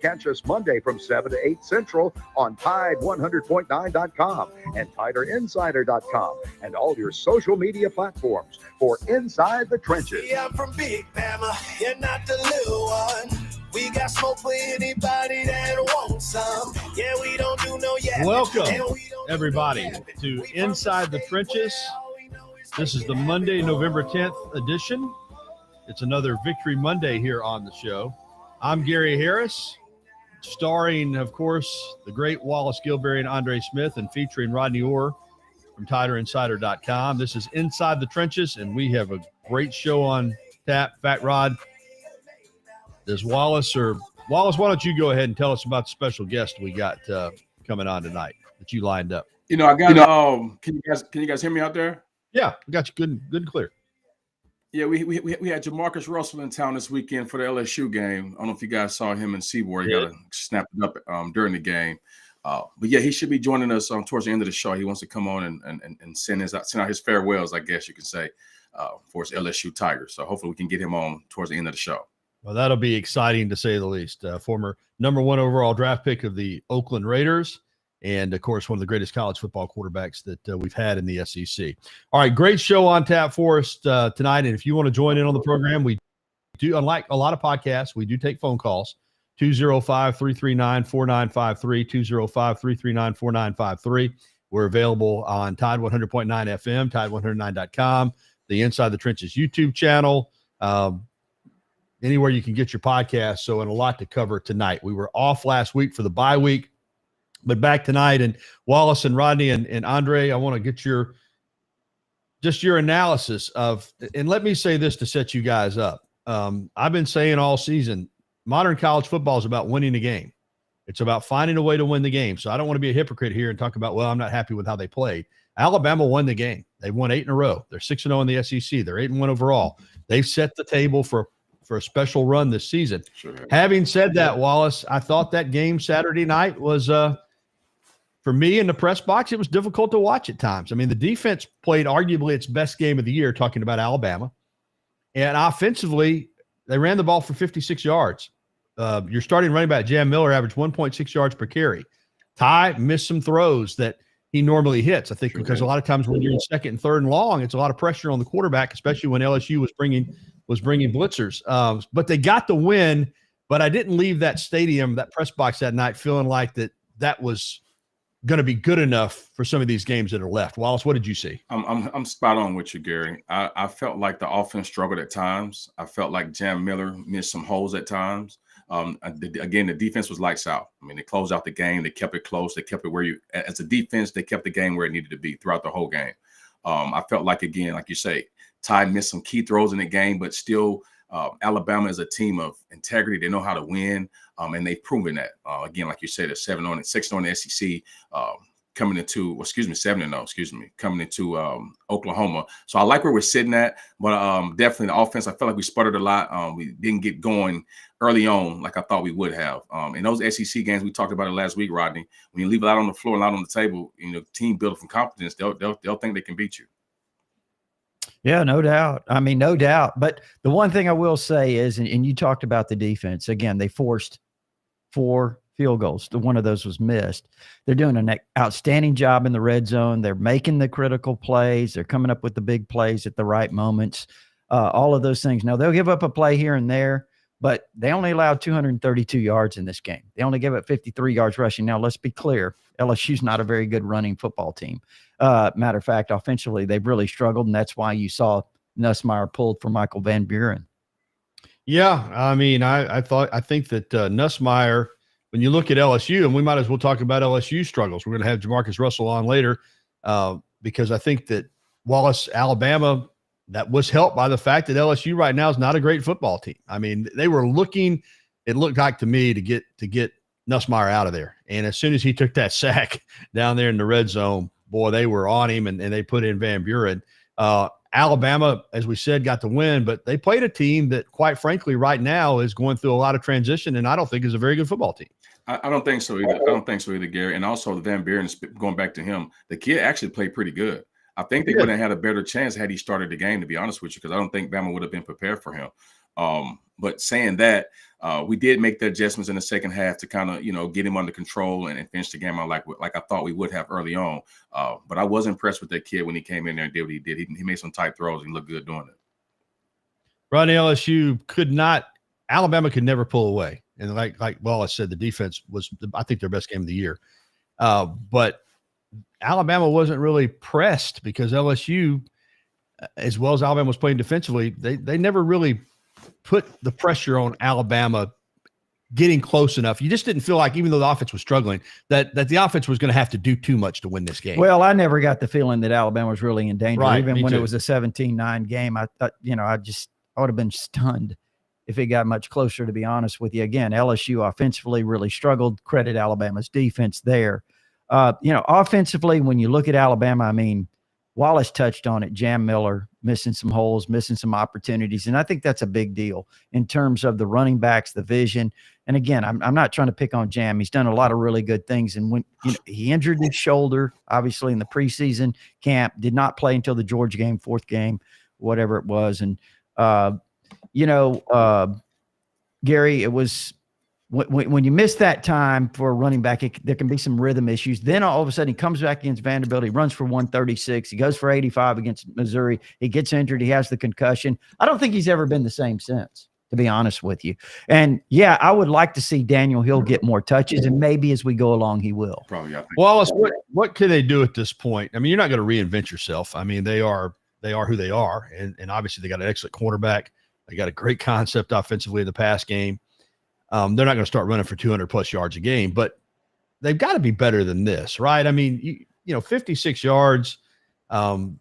Catch us Monday from 7 to 8 Central on Tide100.9.com and TiderInsider.com and all your social media platforms for Inside the Trenches. Yeah, I'm from Big Bama. You're not the little one. We got smoke for anybody that wants some. Yeah, we don't do no yapping. Welcome, everybody, to Inside the Trenches. This is the Monday, November 10th edition. It's another Victory Monday here on the show. I'm Gary Harris, starring, of course, the great Wallace Gilberry and Andre Smith, and featuring Rodney Orr from TiderInsider.com. This is Inside the Trenches, and we have a great show on tap. Fat Rod, does Wallace, why don't you go ahead and tell us about the special guest we got coming on tonight that you lined up? I got. Can you guys hear me out there? Yeah, we got you good and clear. Yeah, we had Jamarcus Russell in town this weekend for the LSU game. I don't know if you guys saw him in Seaboard. He got to snap it up during the game. But yeah, he should be joining us towards the end of the show. He wants to come on and send out his farewells, I guess you can say, for his LSU Tigers. So hopefully we can get him on towards the end of the show. Well, that'll be exciting to say the least. Former number 1 overall draft pick of the Oakland Raiders, and, of course, one of the greatest college football quarterbacks that we've had in the SEC. All right, great show on tap for us tonight. And if you want to join in on the program, we do, unlike a lot of podcasts, we do take phone calls, 205-339-4953, 205-339-4953. We're available on Tide 100.9 FM, Tide109.com, the Inside the Trenches YouTube channel, anywhere you can get your podcast. So, and a lot to cover tonight. We were off last week for the bye week, but back tonight. And Wallace and Rodney and Andre, I want to get your analysis of, and let me say this to set you guys up. I've been saying all season, modern college football is about winning a game. It's about finding a way to win the game. So I don't want to be a hypocrite here and talk about, well, I'm not happy with how they played. Alabama won the game. They've won 8 in a row. They're 6-0 in the SEC. They're 8-1 overall. They've set the table for a special run this season. Sure. Having said that, Wallace, I thought that game Saturday night was, for me in the press box, it was difficult to watch at times. I mean, the defense played arguably its best game of the year, talking about Alabama. And offensively, they ran the ball for 56 yards. Your starting running back, Jam Miller, averaged 1.6 yards per carry. Ty missed some throws that he normally hits, I think, because a lot of times when you're in second and third and long, it's a lot of pressure on the quarterback, especially when LSU was bringing blitzers. But they got the win, but I didn't leave that stadium, that press box that night, feeling like that was going to be good enough for some of these games that are left. Wallace, what did you see? I'm spot on with you, Gary. I felt like the offense struggled at times. I felt like Jam Miller missed some holes at times. Again, the defense was lights out. I mean, they closed out the game. They kept it close. They kept it as a defense, they kept the game where it needed to be throughout the whole game. I felt like, again, like you say, Ty missed some key throws in the game, but still Alabama is a team of integrity. They know how to win, and they've proven that. Again, like you said, they're 6-0 in the SEC, coming into 7-0, coming into Oklahoma. So I like where we're sitting at, but definitely the offense, I felt like we sputtered a lot. We didn't get going early on like I thought we would have. In those SEC games, we talked about it last week, Rodney. When you leave a lot on the floor and a lot on the table, team built from confidence, they'll think they can beat you. Yeah, no doubt. I mean, no doubt. But the one thing I will say is, and you talked about the defense, again, they forced 4 field goals. One of those was missed. They're doing an outstanding job in the red zone. They're making the critical plays. They're coming up with the big plays at the right moments. All of those things. Now, they'll give up a play here and there, but they only allowed 232 yards in this game. They only gave up 53 yards rushing. Now, let's be clear. LSU's not a very good running football team. Matter of fact, offensively, they've really struggled, and that's why you saw Nussmeier pulled for Michael Van Buren. Yeah, I mean, I think that Nussmeier, when you look at LSU, and we might as well talk about LSU struggles. We're going to have Jamarcus Russell on later because I think that Wallace, Alabama, that was helped by the fact that LSU right now is not a great football team. I mean, they were looking, it looked like to me, to get Nussmeier out of there. And as soon as he took that sack down there in the red zone, boy, they were on him, and they put in Van Buren. Alabama, as we said, got the win, but they played a team that, quite frankly, right now is going through a lot of transition, and I don't think is a very good football team. I don't think so either. Gary. And also the Van Buren, going back to him, the kid actually played pretty good. I think they would have had a better chance had he started the game, to be honest with you, because I don't think Bama would have been prepared for him. But saying that, we did make the adjustments in the second half to kind of, get him under control and finish the game out like I thought we would have early on. But I was impressed with that kid when he came in there and did what he did. He made some tight throws and he looked good doing it. Ronnie, Alabama could never pull away. And like Wallace said, the defense was, I think, their best game of the year. But Alabama wasn't really pressed because LSU, as well as Alabama was playing defensively, they never really put the pressure on Alabama getting close enough. You just didn't feel like, even though the offense was struggling, that the offense was going to have to do too much to win this game. Well, I never got the feeling that Alabama was really in danger. Right, Even when too. it was a 17-9 game, I thought, I would have been stunned if it got much closer, to be honest with you. Again, LSU offensively really struggled. Credit Alabama's defense there. Offensively, when you look at Alabama, I mean, Wallace touched on it. Jam Miller missing some holes, missing some opportunities. And I think that's a big deal in terms of the running backs, the vision. And again, I'm not trying to pick on Jam. He's done a lot of really good things. And when he injured his shoulder, obviously in the preseason camp, did not play until the Georgia game, fourth game, whatever it was. And, Gary, it was when you miss that time for a running back, there can be some rhythm issues. Then all of a sudden he comes back against Vanderbilt. He runs for 136. He goes for 85 against Missouri. He gets injured. He has the concussion. I don't think he's ever been the same since, to be honest with you. And yeah, I would like to see Daniel Hill get more touches, and maybe as we go along, he will. Probably. Wallace, what can they do at this point? I mean, you're not going to reinvent yourself. I mean, they are who they are. And obviously they got an excellent quarterback. They got a great concept offensively in the pass game. They're not going to start running for 200 plus yards a game, but they've got to be better than this, right? I mean, 56 yards, no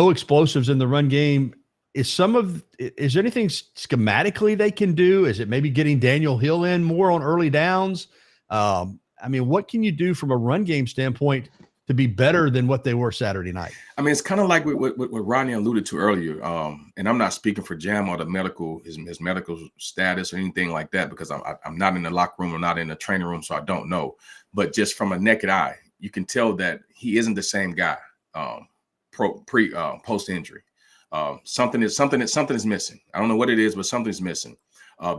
explosives in the run game. Is there anything schematically they can do? Is it maybe getting Daniel Hill in more on early downs? I mean, what can you do from a run game standpoint to be better than what they were Saturday night? I mean, it's kind of like what Rodney alluded to earlier. And I'm not speaking for Jam or his medical status or anything like that, because I'm not in the locker room or not in the training room, so I don't know. But just from a naked eye, you can tell that he isn't the same guy post injury. Something is missing. I don't know what it is, but something's missing.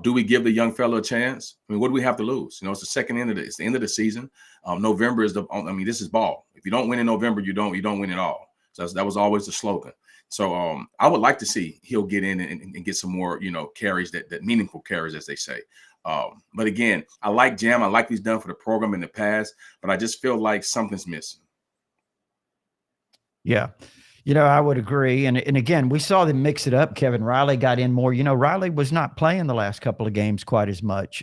Do we give the young fellow a chance? I mean, what do we have to lose? It's the it's the end of the season. November is this is ball. If you don't win in November, you don't win at all. So that was always the slogan. So I would like to see he'll get in and get some more, carries, that meaningful carries, as they say. But again, I like Jam. I like what he's done for the program in the past, but I just feel like something's missing. Yeah. I would agree. And again, we saw them mix it up. Kevin Riley got in more. Riley was not playing the last couple of games quite as much.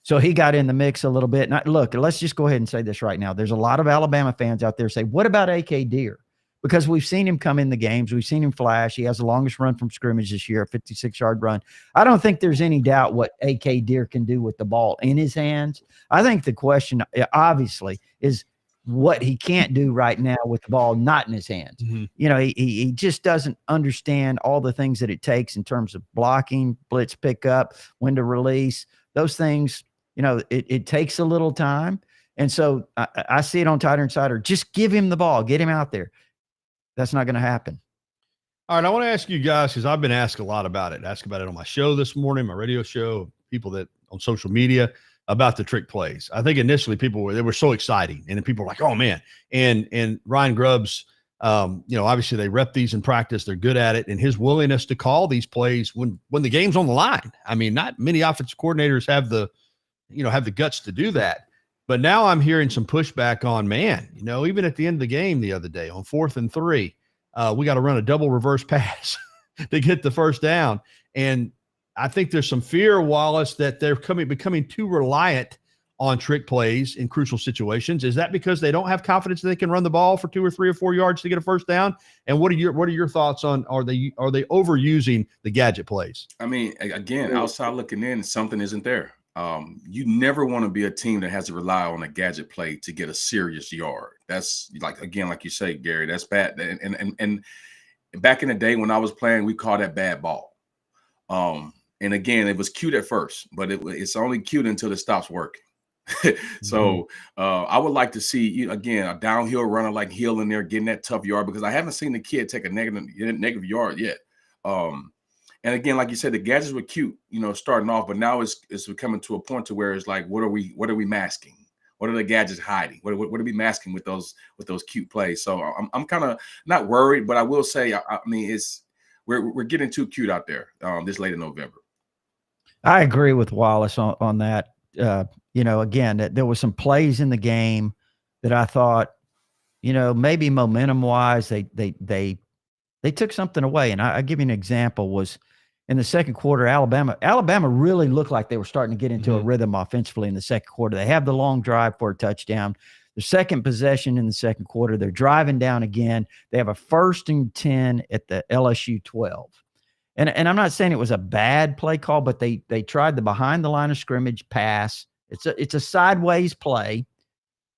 So he got in the mix a little bit. And look, let's just go ahead and say this right now. There's a lot of Alabama fans out there say, what about A.K. Deer? Because we've seen him come in the games. We've seen him flash. He has the longest run from scrimmage this year, a 56-yard run. I don't think there's any doubt what A.K. Deer can do with the ball in his hands. I think the question, obviously, is what he can't do right now with the ball not in his hands. Mm-hmm. He just doesn't understand all the things that it takes in terms of blocking, blitz pickup, when to release, those things. It takes a little time. And so I see it on Tighter Insider. Just give him the ball, get him out there. That's not going to happen. All right. I want to ask you guys, because I've been asked a lot about it. Asked about it on my show this morning, my radio show, people that on social media, about the trick plays. I think initially they were so exciting, and then people were like, oh man. And Ryan Grubbs, obviously they rep these in practice. They're good at it. And his willingness to call these plays when the game's on the line. I mean, not many offensive coordinators have the guts to do that. But now I'm hearing some pushback on, man, even at the end of the game the other day on 4th and 3, we got to run a double reverse pass to get the first down. And I think there's some fear, Wallace, that they're becoming too reliant on trick plays in crucial situations. Is that because they don't have confidence that they can run the ball for 2 or 3 or 4 yards to get a first down? And what are your thoughts on, are they overusing the gadget plays? I mean, again, outside looking in, something isn't there. You never want to be a team that has to rely on a gadget play to get a serious yard. That's like you say, Gary, that's bad. And back in the day when I was playing, we called that bad ball. And again, it was cute at first, but it's only cute until it stops working. So I would like to see, again, a downhill runner like Hill in there getting that tough yard, because I haven't seen the kid take a negative yard yet. And again, like you said, the gadgets were cute, starting off, but now it's coming to a point to where it's like, what are we masking? What are the gadgets hiding? What are we masking with those cute plays? So I'm kind of not worried, but I will say, I mean, we're getting too cute out there this late in November. I agree with Wallace on that. Again, that there was some plays in the game that I thought, maybe momentum wise, they took something away. And I give you an example was in the second quarter, Alabama really looked like they were starting to get into a rhythm offensively in the second quarter. They have the long drive for a touchdown. The second possession in the second quarter, they're driving down again. They have a 1st and 10 at the LSU 12. And I'm not saying it was a bad play call, but they tried the behind the line of scrimmage pass. It's a sideways play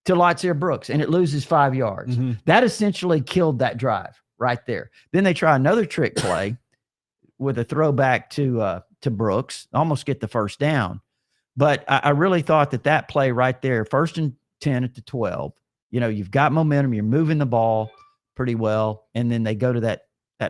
to Lightseer Brooks, and it loses 5 yards. That essentially killed that drive right there. Then they try another trick play with a throwback to Brooks, almost get the first down. But I really thought that play right there, 1st and 10 at the 12, you've got momentum, you're moving the ball pretty well, and then they go to that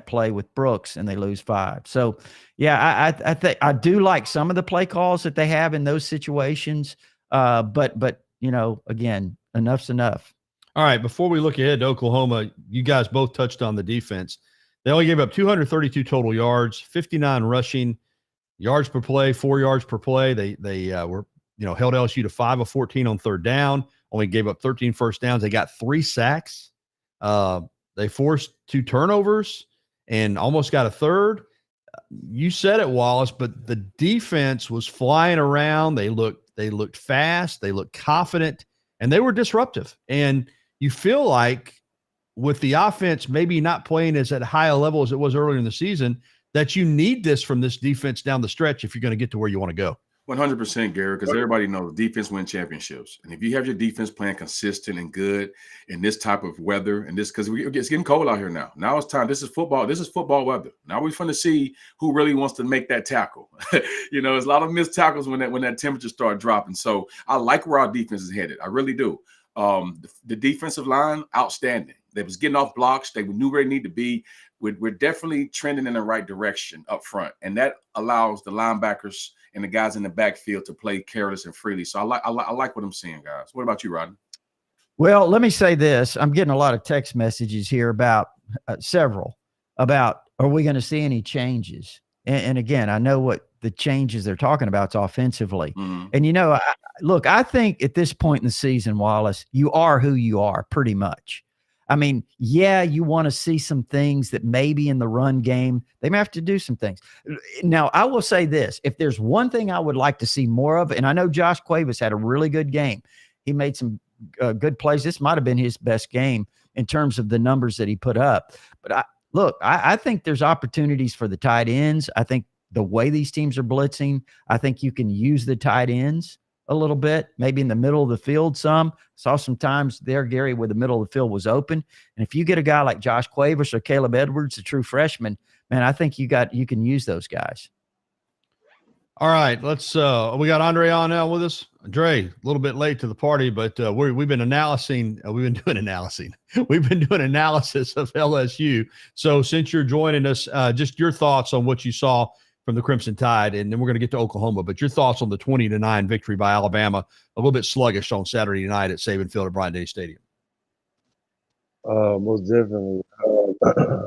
play with Brooks and they lose 5. So, yeah, I think I do like some of the play calls that they have in those situations. But again, enough's enough. All right, before we look ahead to Oklahoma, you guys both touched on the defense. They only gave up 232 total yards, 59 rushing yards per play, 4 yards per play. They were held LSU to 5 of 14 on third down. Only gave up 13 first downs. They got 3 sacks. They forced 2 turnovers and almost got a third. You said it, Wallace, but the defense was flying around. They looked fast. They looked confident, and they were disruptive. And you feel like with the offense maybe not playing as at high a level as it was earlier in the season, that you need this from this defense down the stretch if you're going to get to where you want to go. 100%, Gary, because everybody knows defense wins championships. And if you have your defense playing consistent and good in this type of weather, and this, because it's getting cold out here now. Now it's time. This is football. This is football weather. Now we're going to see who really wants to make that tackle. There's a lot of missed tackles when that temperature start dropping. So I like where our defense is headed. I really do. The defensive line, outstanding. They was getting off blocks. They knew where they need to be. We're definitely trending in the right direction up front, and that allows the linebackers and the guys in the backfield to play careless and freely. So I like what I'm seeing, guys. What about you, Rodney? Well, let me say this. I'm getting a lot of text messages here about several about, are we going to see any changes? And again, I know what the changes they're talking about is offensively. And, look, I think at this point in the season, Wallace, you are who you are pretty much. I mean, yeah, you want to see some things that maybe in the run game, they may have to do some things. Now, I will say this. If there's one thing I would like to see more of, and I know Josh Cuevas had a really good game. He made some good plays. This might have been his best game in terms of the numbers that he put up. But I think there's opportunities for the tight ends. I think the way these teams are blitzing, I think you can use the tight ends a little bit, maybe in the middle of the field some. Saw some times there, Gary, where the middle of the field was open. And if you get a guy like Josh Cuevas or Caleb Edwards, a true freshman, man, I think you can use those guys. All right, let's we got Andre on now with us. Dre, a little bit late to the party, but we've been analysis of LSU. So since you're joining us, just your thoughts on what you saw from the Crimson Tide, and then we're going to get to Oklahoma, but your thoughts on the 20-9 victory by Alabama, a little bit sluggish on Saturday night at Saban Field at Bryant-Denny Stadium. Most definitely.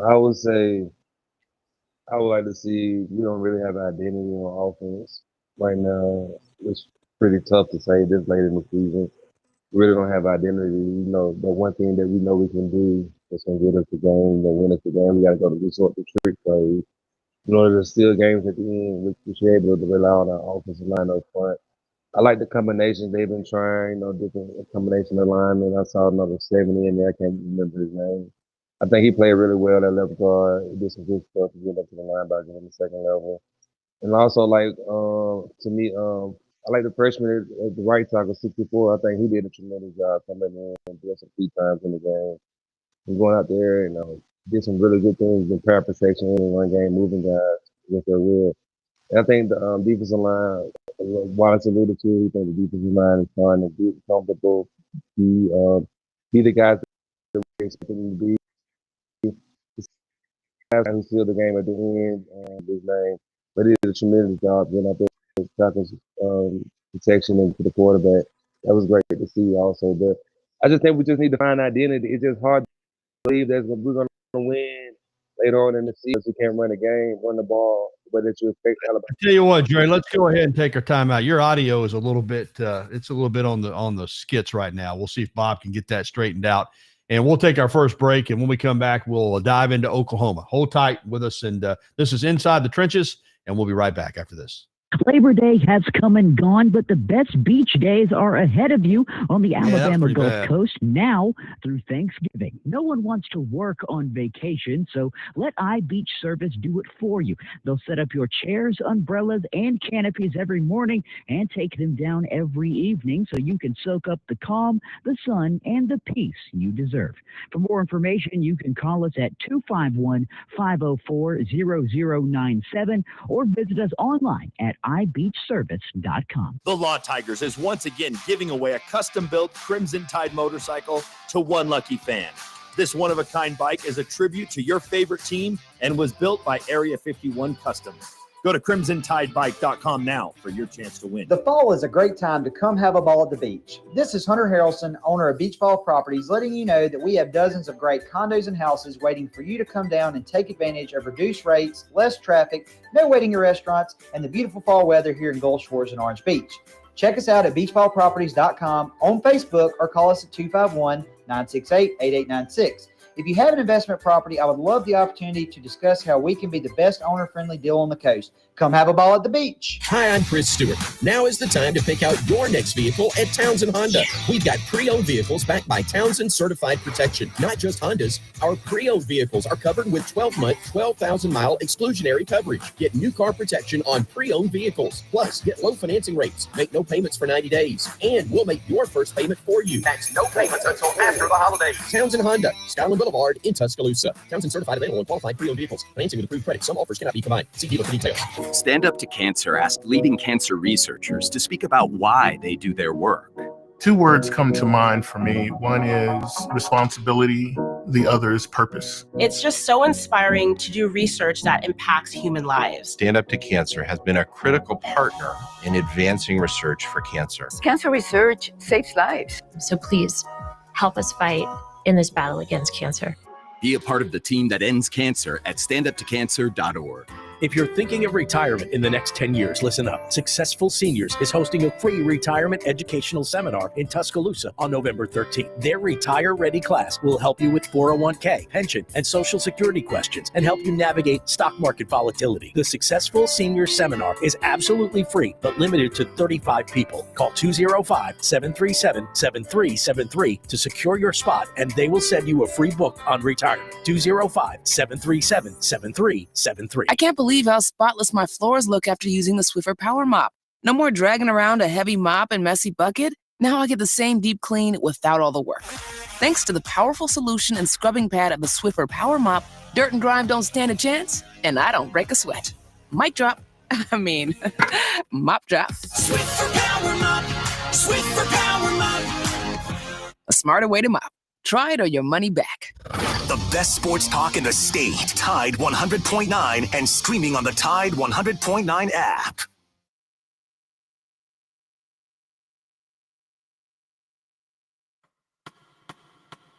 I would say I would like to see, we don't really have identity on offense right now. It's pretty tough to say this late in the season. We really don't have identity. The one thing that we know we can do that's going to get us the game, win us the game, we got to go to resort to trick plays. There's still games at the end which we're able to rely on our offensive line up front. I like the combinations they've been trying, different combination of linemen. I saw another 70 in there. I can't remember his name. I think he played really well at left guard. He did some good stuff to get up to the linebacker in the second level. And also, to me, I like the freshman at the right tackle, 64. I think he did a tremendous job coming in and doing some key times in the game. And going out there and did some really good things in pair protection in one game, moving guys with their will. And I think the defensive line, Wallace alluded to, he thinks the defensive line is starting to be comfortable, be the guys that we expect them to be. who sealed the game at the end, his name. But he did a tremendous job getting out there, tackles, protection into the quarterback. That was great to see also. But I just think we just need to find identity. It's just hard to believe that we're going to win later on in the season. We can't run a game, run the ball, but it's you expect Alabama. I tell you what, Dre, let's go ahead and take our time out. Your audio is a little bit it's a little bit on the skits right now. We'll see if Bob can get that straightened out. And we'll take our first break, and when we come back, we'll dive into Oklahoma. Hold tight with us, and this is Inside the Trenches, and we'll be right back after this. Labor Day has come and gone, but the best beach days are ahead of you on the Alabama Gulf Coast now through Thanksgiving. No one wants to work on vacation, so let iBeach Service do it for you. They'll set up your chairs, umbrellas, and canopies every morning and take them down every evening so you can soak up the calm, the sun, and the peace you deserve. For more information, you can call us at 251-504-0097 or visit us online at ibeachservice.com. The Law Tigers is once again giving away a custom-built Crimson Tide motorcycle to one lucky fan. This one-of-a-kind bike is a tribute to your favorite team and was built by Area 51 Custom. Go to crimsontidebike.com now for your chance to win. The fall is a great time to come have a ball at the beach. This is Hunter Harrelson, owner of Beach Ball Properties, letting you know that we have dozens of great condos and houses waiting for you to come down and take advantage of reduced rates, less traffic, no waiting at restaurants, and the beautiful fall weather here in Gulf Shores and Orange Beach. Check us out at beachballproperties.com, on Facebook, or call us at 251-968-8896. If you have an investment property, I would love the opportunity to discuss how we can be the best owner-friendly deal on the coast. Come have a ball at the beach. Hi, I'm Chris Stewart. Now is the time to pick out your next vehicle at Townsend Honda. We've got pre-owned vehicles backed by Townsend Certified Protection. Not just Hondas, our pre-owned vehicles are covered with 12-month, 12,000-mile exclusionary coverage. Get new car protection on pre-owned vehicles. Plus, get low financing rates. Make no payments for 90 days. And we'll make your first payment for you. That's no payments until after the holidays. Townsend Honda, Skyland Boulevard in Tuscaloosa. Townsend Certified available on qualified pre-owned vehicles. Financing with approved credit. Some offers cannot be combined. See dealer for details. Stand Up to Cancer asked leading cancer researchers to speak about why they do their work. Two words come to mind for me. One is responsibility. The other is purpose. It's just so inspiring to do research that impacts human lives. Stand Up to Cancer has been a critical partner in advancing research for cancer. Cancer research saves lives. So please help us fight in this battle against cancer. Be a part of the team that ends cancer at standuptocancer.org. If you're thinking of retirement in the next 10 years, listen up. Successful Seniors is hosting a free retirement educational seminar in Tuscaloosa on November 13th. Their Retire Ready class will help you with 401k, pension, and Social Security questions and help you navigate stock market volatility. The Successful Senior Seminar is absolutely free, but limited to 35 people. Call 205-737-7373 to secure your spot, and they will send you a free book on retirement. 205-737-7373. I can't believe how spotless my floors look after using the Swiffer Power Mop. No more dragging around a heavy mop and messy bucket. Now I get the same deep clean without all the work. Thanks to the powerful solution and scrubbing pad of the Swiffer Power Mop, dirt and grime don't stand a chance, and I don't break a sweat. Mic drop. Mop drop. Swiffer Power Mop. Swiffer Power Mop. A smarter way to mop. Try it or your money back. The best sports talk in the state. Tide 100.9 and streaming on the Tide 100.9 app.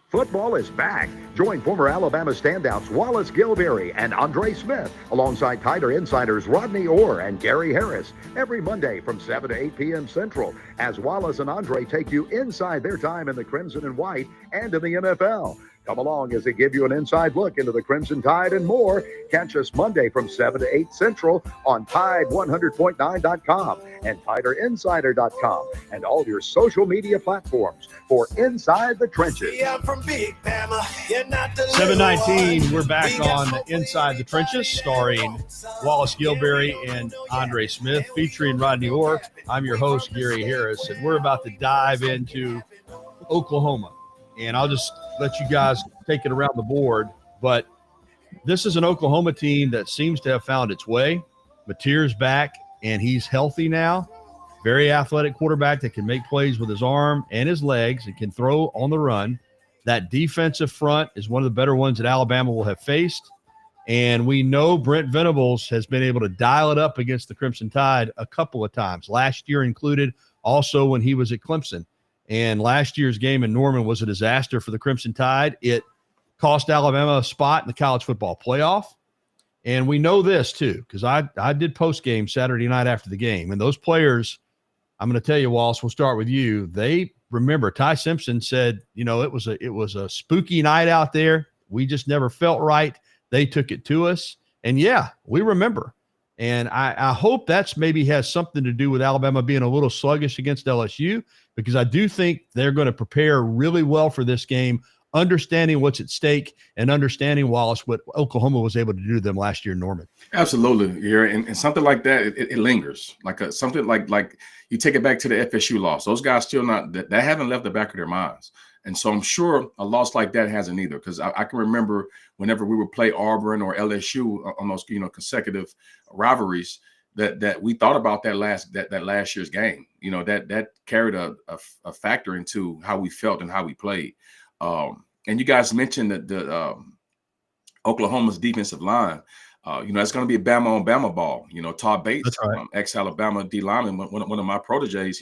Football is back. Join former Alabama standouts Wallace Gilberry and Andre Smith alongside Tider insiders Rodney Orr and Gary Harris every Monday from 7 to 8 p.m. Central as Wallace and Andre take you inside their time in the Crimson and White and in the NFL. Come along as they give you an inside look into the Crimson Tide and more. Catch us Monday from 7 to 8 Central on Tide100.9.com and TiderInsider.com and all your social media platforms for Inside the Trenches. Yeah, from Big Bama. You're not the 7:19, we're back on Inside the Trenches, starring Wallace Gilberry and Andre Smith, featuring Rodney Orr. I'm your host, Gary Harris, and we're about to dive into Oklahoma. And I'll just let you guys take it around the board. But this is an Oklahoma team that seems to have found its way. Mateer's back, and he's healthy now. Very athletic quarterback that can make plays with his arm and his legs and can throw on the run. That defensive front is one of the better ones that Alabama will have faced. And we know Brent Venables has been able to dial it up against the Crimson Tide a couple of times, last year included, also when he was at Clemson. And last year's game in Norman was a disaster for the Crimson Tide. It cost Alabama a spot in the college football playoff. And we know this too, because I did post game Saturday night after the game. And those players, I'm going to tell you, Wallace, we'll start with you. They remember Ty Simpson said, it was a spooky night out there. We just never felt right. They took it to us. And yeah, we remember. And I hope that's maybe has something to do with Alabama being a little sluggish against LSU, because I do think they're going to prepare really well for this game, understanding what's at stake and understanding, Wallace, what Oklahoma was able to do to them last year in Norman. Absolutely. Yeah. And something like that, it lingers. Something like you take it back to the FSU loss. Those guys still that haven't left the back of their minds. And so I'm sure a loss like that hasn't either, because I can remember whenever we would play Auburn or LSU on those consecutive rivalries, that we thought about that last year's game. That carried a factor into how we felt and how we played. And you guys mentioned that the Oklahoma's defensive line. It's going to be a Bama on Bama ball. Todd Bates, right. Ex-Alabama D lineman, one of my proteges.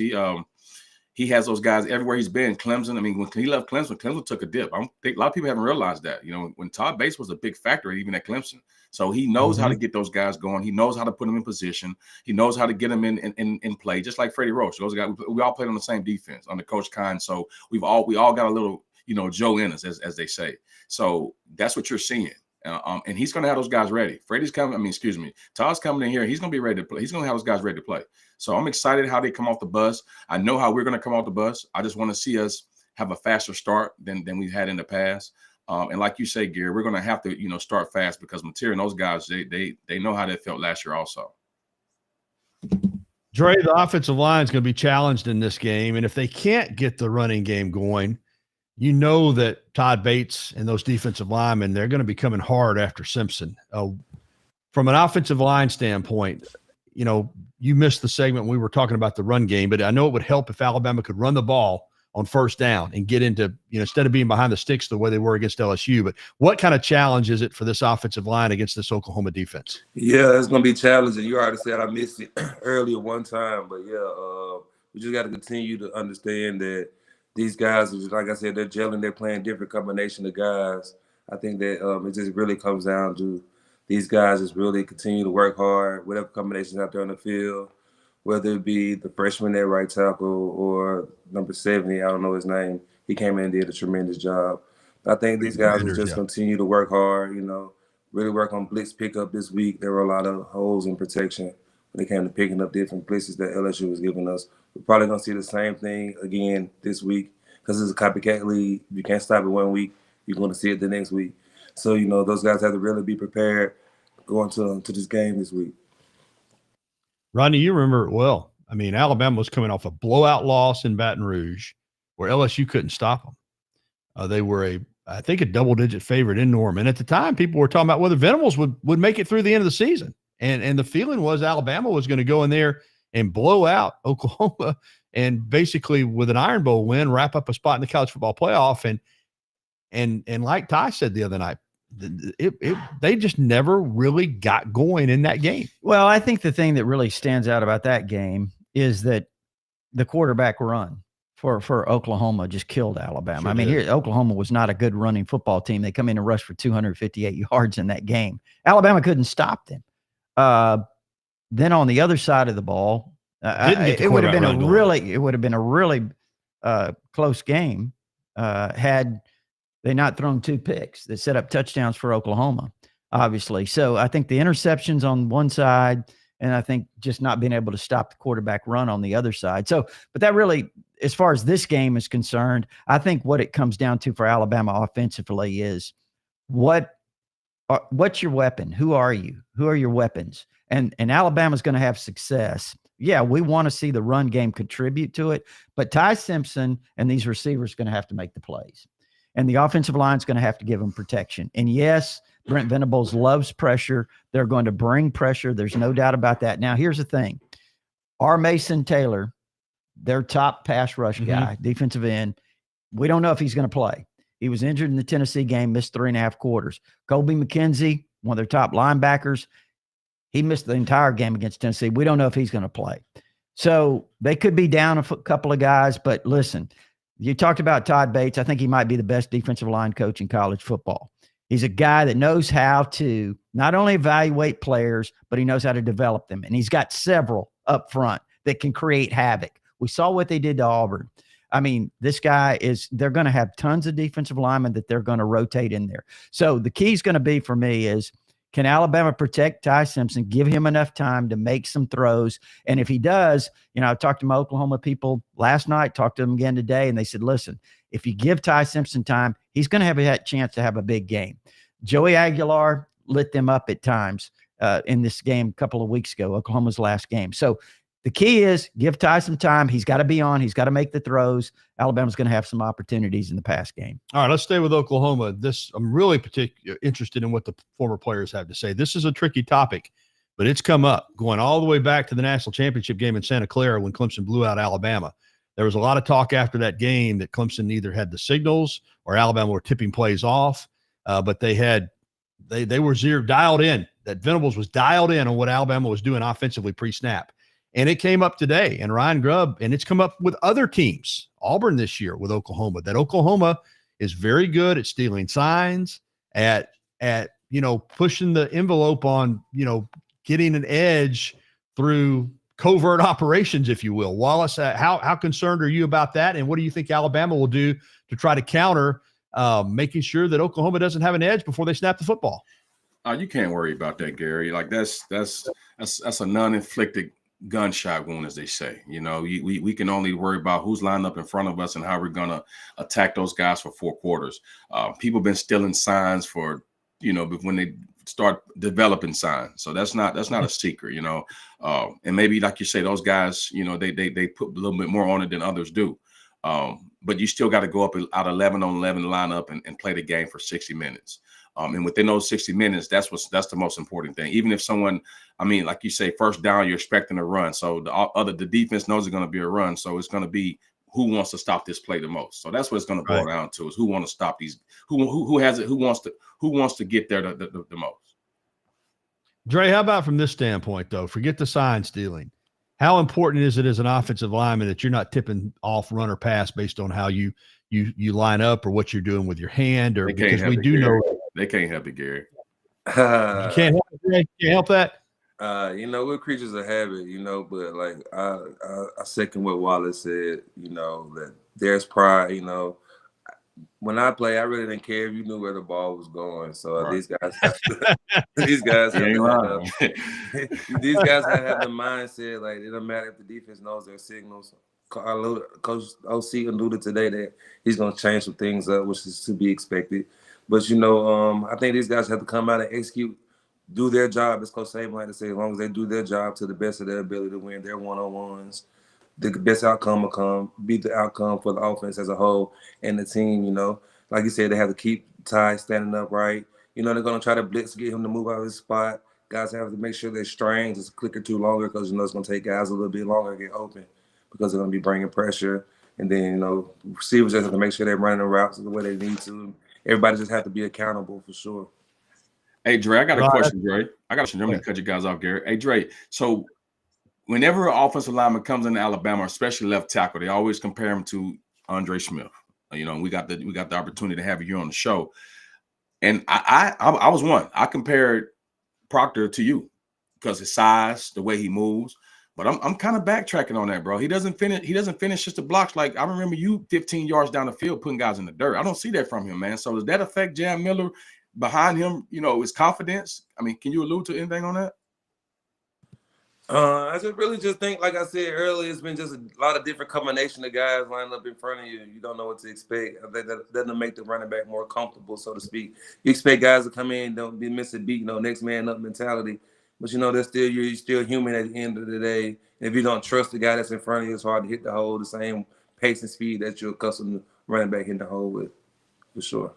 He has those guys everywhere he's been. Clemson, when he left Clemson took a dip. I think a lot of people haven't realized that. When Todd Bates was a big factor even at Clemson. So he knows how to get those guys going. He knows how to put them in position. He knows how to get them in play, just like Freddie Roach. Those guys, we all played on the same defense under Coach Kine. So we all got a little, Joe in us, as they say. So that's what you're seeing. And he's going to have those guys ready. Todd's coming in here. He's going to be ready to play. He's going to have those guys ready to play. So I'm excited how they come off the bus. I know how we're going to come off the bus. I just want to see us have a faster start than we've had in the past. And like you say, Gary, we're going to have to, start fast, because Mateer and those guys, they know how they felt last year also. Dre, the offensive line is going to be challenged in this game. And if they can't get the running game going, that Todd Bates and those defensive linemen, they're going to be coming hard after Simpson. From an offensive line standpoint, you missed the segment when we were talking about the run game, but I know it would help if Alabama could run the ball on first down and get into, instead of being behind the sticks the way they were against LSU. But what kind of challenge is it for this offensive line against this Oklahoma defense? Yeah, it's going to be challenging. You already said I missed it earlier one time, but we just got to continue to understand that these guys, like I said, they're gelling. They're playing different combination of guys. I think that it just really comes down to these guys just really continue to work hard, whatever combinations out there on the field, whether it be the freshman at right tackle or number 70, I don't know his name. He came in and did a tremendous job. I think these guys will just continue to work hard, really work on blitz pickup this week. There were a lot of holes in protection when it came to picking up different blitzes that LSU was giving us. We're probably going to see the same thing again this week, because it's a copycat league. You can't stop it one week. You're going to see it the next week. So, those guys have to really be prepared going to this game this week. Rodney, you remember it well. Alabama was coming off a blowout loss in Baton Rouge where LSU couldn't stop them. They were I think a double-digit favorite in Norman. At the time, people were talking about whether Venables would make it through the end of the season. And the feeling was Alabama was going to go in there and blow out Oklahoma and basically with an Iron Bowl win, wrap up a spot in the college football playoff. And like Ty said the other night, they just never really got going in that game. Well, I think the thing that really stands out about that game is that the quarterback run for Oklahoma just killed Alabama. Sure did. Oklahoma was not a good running football team. They come in and rush for 258 yards in that game. Alabama couldn't stop them. Then on the other side of the ball, it would have been a really close game had they not thrown two picks that set up touchdowns for Oklahoma, obviously. So I think the interceptions on one side, and I think just not being able to stop the quarterback run on the other side. So, but that really, as far as this game is concerned, I think what it comes down to for Alabama offensively is what's your weapon? Who are you? Who are your weapons? And Alabama's going to have success. Yeah, we want to see the run game contribute to it, but Ty Simpson and these receivers are going to have to make the plays. And the offensive line is going to have to give them protection. And yes, Brent Venables loves pressure. They're going to bring pressure. There's no doubt about that. Now, here's the thing. R. Mason Taylor, their top pass rush guy, defensive end, we don't know if he's going to play. He was injured in the Tennessee game, missed 3.5 quarters. Colby McKenzie, one of their top linebackers. He missed the entire game against Tennessee. We don't know if he's going to play. So they could be down a couple of guys, but listen, you talked about Todd Bates. I think he might be the best defensive line coach in college football. He's a guy that knows how to not only evaluate players, but he knows how to develop them. And he's got several up front that can create havoc. We saw what they did to Auburn. I mean, this guy they're going to have tons of defensive linemen that they're going to rotate in there. So the key is going to be for me is, can Alabama protect Ty Simpson, give him enough time to make some throws? And if he does, I talked to my Oklahoma people last night, talked to them again today, and they said, listen, if you give Ty Simpson time, he's going to have a chance to have a big game. Joey Aguilar lit them up at times in this game a couple of weeks ago, Oklahoma's last game. So the key is give Ty some time. He's got to be on. He's got to make the throws. Alabama's going to have some opportunities in the pass game. All right, let's stay with Oklahoma. I'm really interested in what the former players have to say. This is a tricky topic, but it's come up going all the way back to the national championship game in Santa Clara when Clemson blew out Alabama. There was a lot of talk after that game that Clemson either had the signals or Alabama were tipping plays off, but they were dialed in. That Venables was dialed in on what Alabama was doing offensively pre-snap. And it came up today, and Ryan Grubb, and it's come up with other teams, Auburn this year with Oklahoma, that Oklahoma is very good at stealing signs, at pushing the envelope on, getting an edge through covert operations, if you will. Wallace, how concerned are you about that? And what do you think Alabama will do to try to counter making sure that Oklahoma doesn't have an edge before they snap the football? You can't worry about that, Gary. Like that's a non-inflicted gunshot wound, as they say. We can only worry about who's lined up in front of us and how we're gonna attack those guys for 4 quarters. People been stealing signs for when they start developing signs, so that's not a secret. And maybe like you say, those guys, they put a little bit more on it than others do. But you still got to go up out 11 on 11 lineup and play the game for 60 minutes. And within those 60 minutes, that's the most important thing. Even if someone, like you say, first down, you're expecting a run. So the defense knows it's going to be a run. So it's going to be who wants to stop this play the most. So that's what it's going to boil down to, is who want to stop these, who has it, who wants to get there the most. Dre, how about from this standpoint though? Forget the sign stealing. How important is it as an offensive lineman that you're not tipping off run or pass based on how you line up or what you're doing with your hand, or because we do know they can't help it, Gary. You can't help it, Dre? Can't help that. We're creatures of habit, but like I second what Wallace said, that there's pride, When I play, I really didn't care if you knew where the ball was going. So these guys have to, these guys have the mindset, like it doesn't matter if the defense knows their signals. Coach OC alluded today that he's going to change some things up, which is to be expected. But, I think these guys have to come out and execute, do their job. As Coach Saban like to say, as long as they do their job to the best of their ability to win their one-on-ones, the best outcome will come, be the outcome for the offense as a whole and the team, Like you said, they have to keep Ty standing up right. They're going to try to blitz to get him to move out of his spot. Guys have to make sure their strings is a click or two longer because, it's going to take guys a little bit longer to get open because they're going to be bringing pressure. And then, receivers just have to make sure they're running the routes the way they need to. Everybody just have to be accountable for sure. Hey, Dre, I got a question, Dre. I'm going to cut you guys off, Gary. Hey, Dre, so whenever an offensive lineman comes into Alabama, especially left tackle, they always compare him to Andre Smith. We got the opportunity to have you on the show. And I was one. I compared Proctor to you because his size, the way he moves. But I'm kind of backtracking on that, bro. He doesn't finish just the blocks. Like I remember you 15 yards down the field putting guys in the dirt. I don't see that from him, man. So does that affect Jam Miller behind him, his confidence? Can you allude to anything on that? I just think, like I said earlier, it's been just a lot of different combination of guys lined up in front of you. You don't know what to expect. I think that doesn't make the running back more comfortable, so to speak. You expect guys to come in, don't be missing a beat, next man up mentality. But that's you're still human at the end of the day. And if you don't trust the guy that's in front of you, it's hard to hit the hole the same pace and speed that you're accustomed to running back in the hole with, for sure.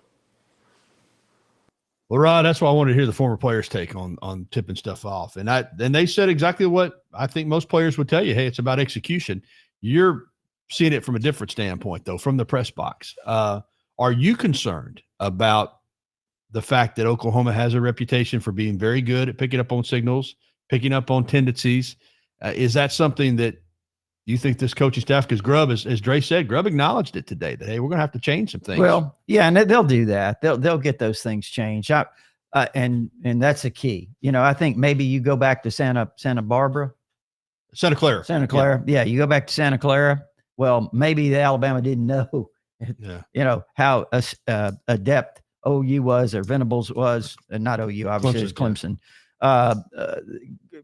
Well, Rod, that's why I wanted to hear the former players' take on tipping stuff off. And they said exactly what I think most players would tell you. Hey, it's about execution. You're seeing it from a different standpoint, though, from the press box. Are you concerned about the fact that Oklahoma has a reputation for being very good at picking up on signals, picking up on tendencies. Is that something that you think this coaching staff, because Grubb, as Dre said, Grubb acknowledged it today that, hey, we're going to have to change some things. Well, yeah, and they'll do that. They'll get those things changed. And that's the key. I think maybe you go back to Santa Clara. Yeah, you go back to Santa Clara. Well, maybe the Alabama didn't know, how adept OU was, or Venables was, and not OU, obviously it's Clemson.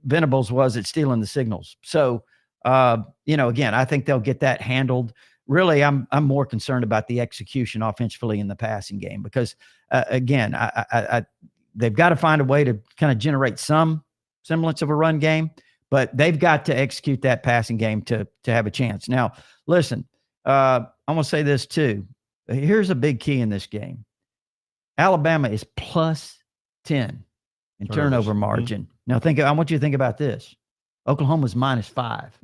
Venables was at stealing the signals. So, again, I think they'll get that handled. Really, I'm more concerned about the execution offensively in the passing game, because again, they've got to find a way to kind of generate some semblance of a run game, but they've got to execute that passing game to have a chance. Now, listen, I'm going to say this too. Here's a big key in this game. Alabama is plus 10 in turnover margin. Now, I want you to think about this. Oklahoma's minus 5.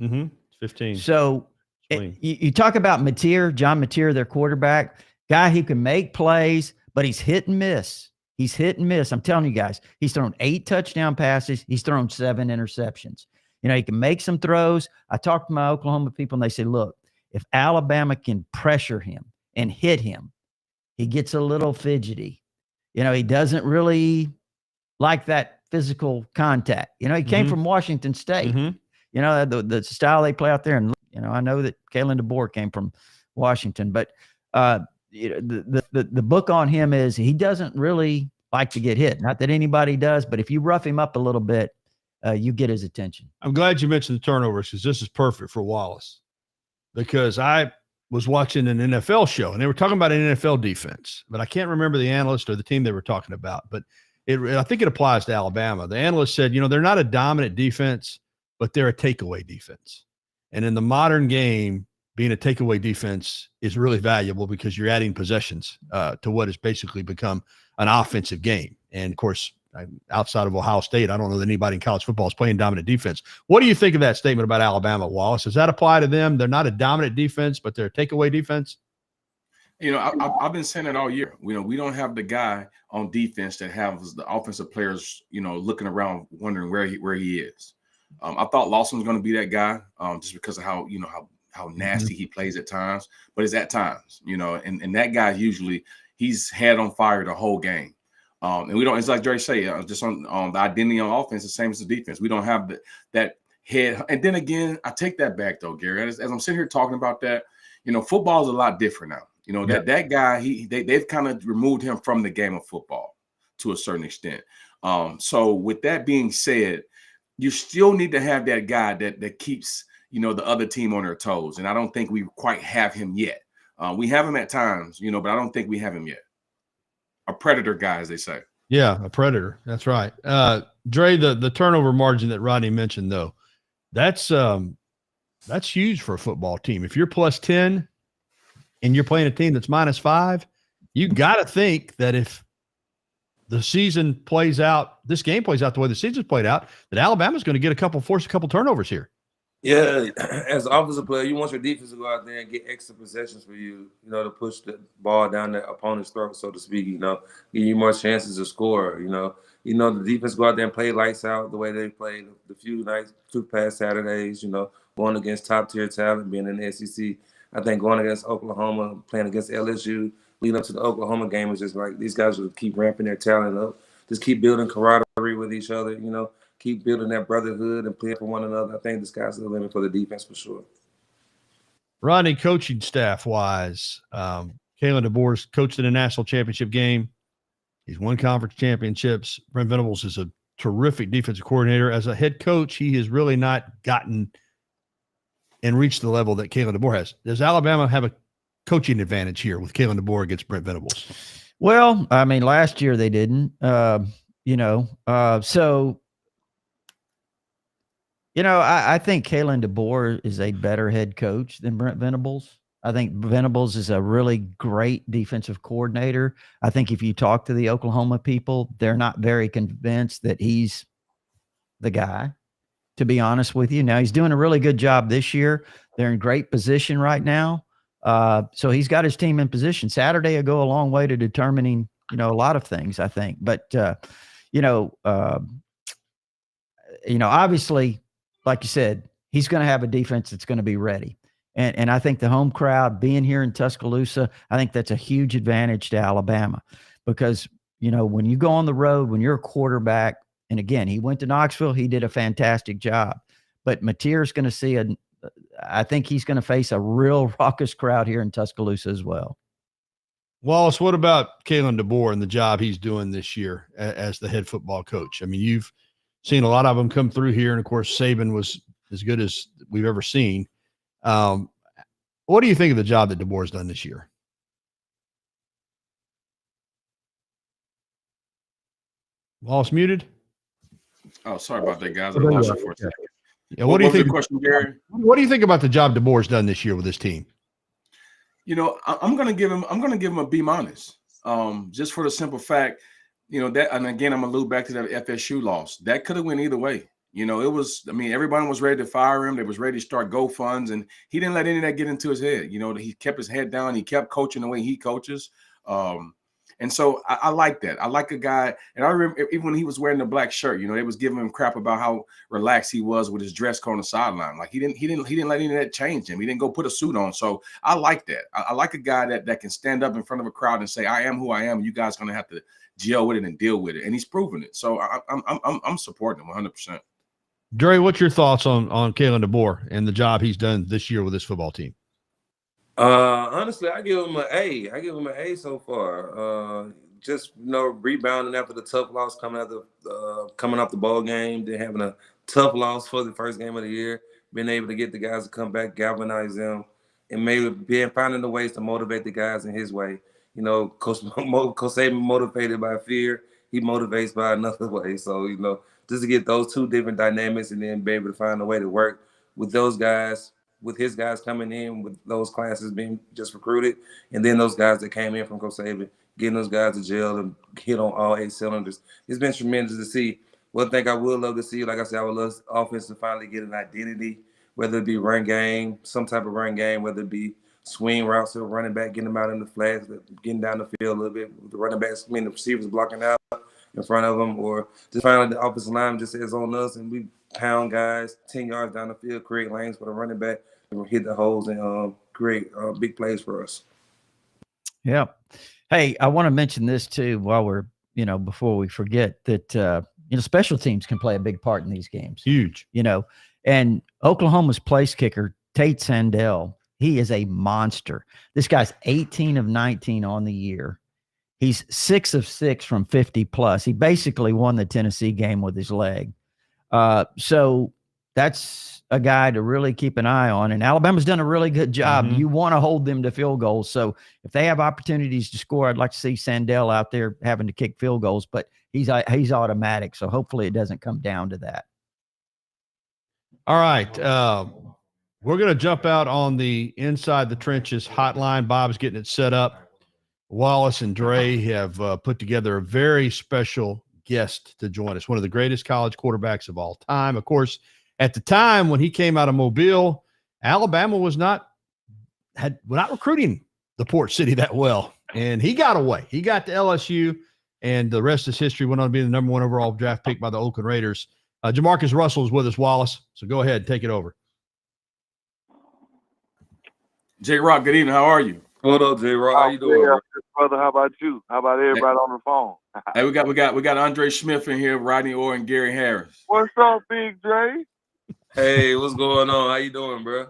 15. So you talk about John Mateer, their quarterback, guy who can make plays, but he's hit and miss. He's hit and miss. I'm telling you guys, he's thrown 8 touchdown passes. He's thrown 7 interceptions. He can make some throws. I talked to my Oklahoma people, and they say, look, if Alabama can pressure him and hit him, he gets a little fidgety. He doesn't really like that physical contact. He came from Washington State. The style they play out there. And, I know that Kalen DeBoer came from Washington, but the book on him is he doesn't really like to get hit. Not that anybody does, but if you rough him up a little bit, you get his attention. I'm glad you mentioned the turnovers, because this is perfect for Wallace, because I was watching an NFL show and they were talking about an NFL defense, but I can't remember the analyst or the team they were talking about, but I think it applies to Alabama. The analyst said, they're not a dominant defense, but they're a takeaway defense. And in the modern game, being a takeaway defense is really valuable, because you're adding possessions to what has basically become an offensive game. And of course, outside of Ohio State, I don't know that anybody in college football is playing dominant defense. What do you think of that statement about Alabama, Wallace? Does that apply to them? They're not a dominant defense, but they're a takeaway defense? I've been saying it all year. We don't have the guy on defense that has the offensive players, looking around wondering where he is. I thought Lawson was going to be that guy, just because of how nasty he plays at times, but it's at times, and that guy he's head on fire the whole game. And we don't, it's like Dre say, just on the identity on offense, the same as the defense. We don't have that head. And then again, I take that back though, Gary. As I'm sitting here talking about that, football is a lot different now. That guy, they've kind of removed him from the game of football to a certain extent. So with that being said, you still need to have that guy that keeps, the other team on their toes. And I don't think we quite have him yet. We have him at times, but I don't think we have him yet. A predator guy, as they say. Yeah, a predator. That's right. Dre, the turnover margin that Rodney mentioned, though, that's huge for a football team. If you're plus 10 and you're playing a team that's minus 5, you got to think that if the season plays out, this game plays out the way the season's played out, that Alabama's going to force a couple turnovers here. Yeah, as an offensive player, you want your defense to go out there and get extra possessions for you, to push the ball down the opponent's throat, so to speak, give you more chances to score, the defense go out there and play lights out the way they played the few past Saturdays, going against top-tier talent, being in the SEC. I think going against Oklahoma, playing against LSU, leading up to the Oklahoma game, was just like these guys will keep ramping their talent up, just keep building camaraderie with each other, keep building that brotherhood and playing for one another. I think the sky's the limit for the defense for sure. Rodney, coaching staff wise, Kalen DeBoer's coached in a national championship game. He's won conference championships. Brent Venables is a terrific defensive coordinator. As a head coach, he has really not gotten and reached the level that Kalen DeBoer has. Does Alabama have a coaching advantage here with Kalen DeBoer against Brent Venables? Well, I mean, last year they didn't, I think Kalen DeBoer is a better head coach than Brent Venables. I think Venables is a really great defensive coordinator. I think if you talk to the Oklahoma people, they're not very convinced that he's the guy, to be honest with you. Now, he's doing a really good job this year. They're in great position right now. So he's got his team in position. Saturday will go a long way to determining a lot of things, I think. But, obviously, like you said, he's going to have a defense that's going to be ready. And I think the home crowd being here in Tuscaloosa, I think that's a huge advantage to Alabama because, when you go on the road, when you're a quarterback, and again, he went to Knoxville, he did a fantastic job. But Mateer's going to see I think he's going to face a real raucous crowd here in Tuscaloosa as well. Wallace, what about Kalen DeBoer and the job he's doing this year as the head football coach? I mean, you've seen a lot of them come through here, and of course, Saban was as good as we've ever seen. What do you think of the job that DeBoer's done this year? Wallace muted. Oh, sorry about that, guys. I lost you for a second. Yeah, what do you think? The question, Gary? What do you think about the job DeBoer's done this year with his team? I'm going to give him a B-, just for the simple fact, that, and again, I'm going to loop back to that FSU loss. That could have went either way. Everybody was ready to fire him. They was ready to start GoFunds, and he didn't let any of that get into his head. He kept his head down. He kept coaching the way he coaches. And so I like that. I like a guy, and I remember even when he was wearing the black shirt, they was giving him crap about how relaxed he was with his dress code on the sideline. Like he didn't let any of that change him. He didn't go put a suit on. So I like that. I like a guy that can stand up in front of a crowd and say, "I am who I am. You guys are gonna have to deal with it and deal with it." And he's proven it. So I'm supporting him 100%. Dre, what's your thoughts on Kalen DeBoer and the job he's done this year with this football team? Honestly, I give him an A. I give him an A so far. Just rebounding after the tough loss coming off the ball game, then having a tough loss for the first game of the year, being able to get the guys to come back, galvanize them, and maybe finding the ways to motivate the guys in his way. Coach Saban motivated by fear, he motivates by another way. So just to get those two different dynamics and then be able to find a way to work with those guys. With his guys coming in, with those classes being just recruited, and then those guys that came in from Coach Saban, getting those guys to jail and hit on all 8 cylinders. It's been tremendous to see. One thing I would love to see, like I said, I would love offense to finally get an identity, whether it be run game, some type of run game, whether it be swing routes or running back, getting them out in the flats, getting down the field a little bit, with the running backs, the receivers blocking out in front of them, or just finally the offensive line just says on us and we pound guys 10 yards down the field, create lanes for the running back, and hit the holes and create big plays for us. Yeah. Hey, I want to mention this too while we're, before we forget that, special teams can play a big part in these games. Huge. And Oklahoma's place kicker, Tate Sandell, he is a monster. This guy's 18 of 19 on the year. He's 6 of 6 from 50 plus. He basically won the Tennessee game with his leg. So that's a guy to really keep an eye on. And Alabama's done a really good job. Mm-hmm. You want to hold them to field goals. So if they have opportunities to score, I'd like to see Sandell out there having to kick field goals, but he's automatic. So hopefully it doesn't come down to that. All right. We're going to jump out on the Inside the Trenches hotline. Bob's getting it set up. Wallace and Dre have put together a very special guest to join us, one of the greatest college quarterbacks of all time. Of course, at the time when he came out of Mobile, Alabama was not recruiting the port city that well, and he got away. He got to LSU, and the rest is history. Went on to be the number 1 overall draft pick by the Oakland Raiders. Jamarcus Russell is with us, Wallace, so go ahead, take it over. J-Rock, good evening. How are you? What up, J-Rock? How you doing, brother? How about you? How about everybody on the phone? Hey, we got Andre Smith in here, Rodney Orr, and Gary Harris. What's up, Big Dre? Hey, what's going on? How you doing, bro?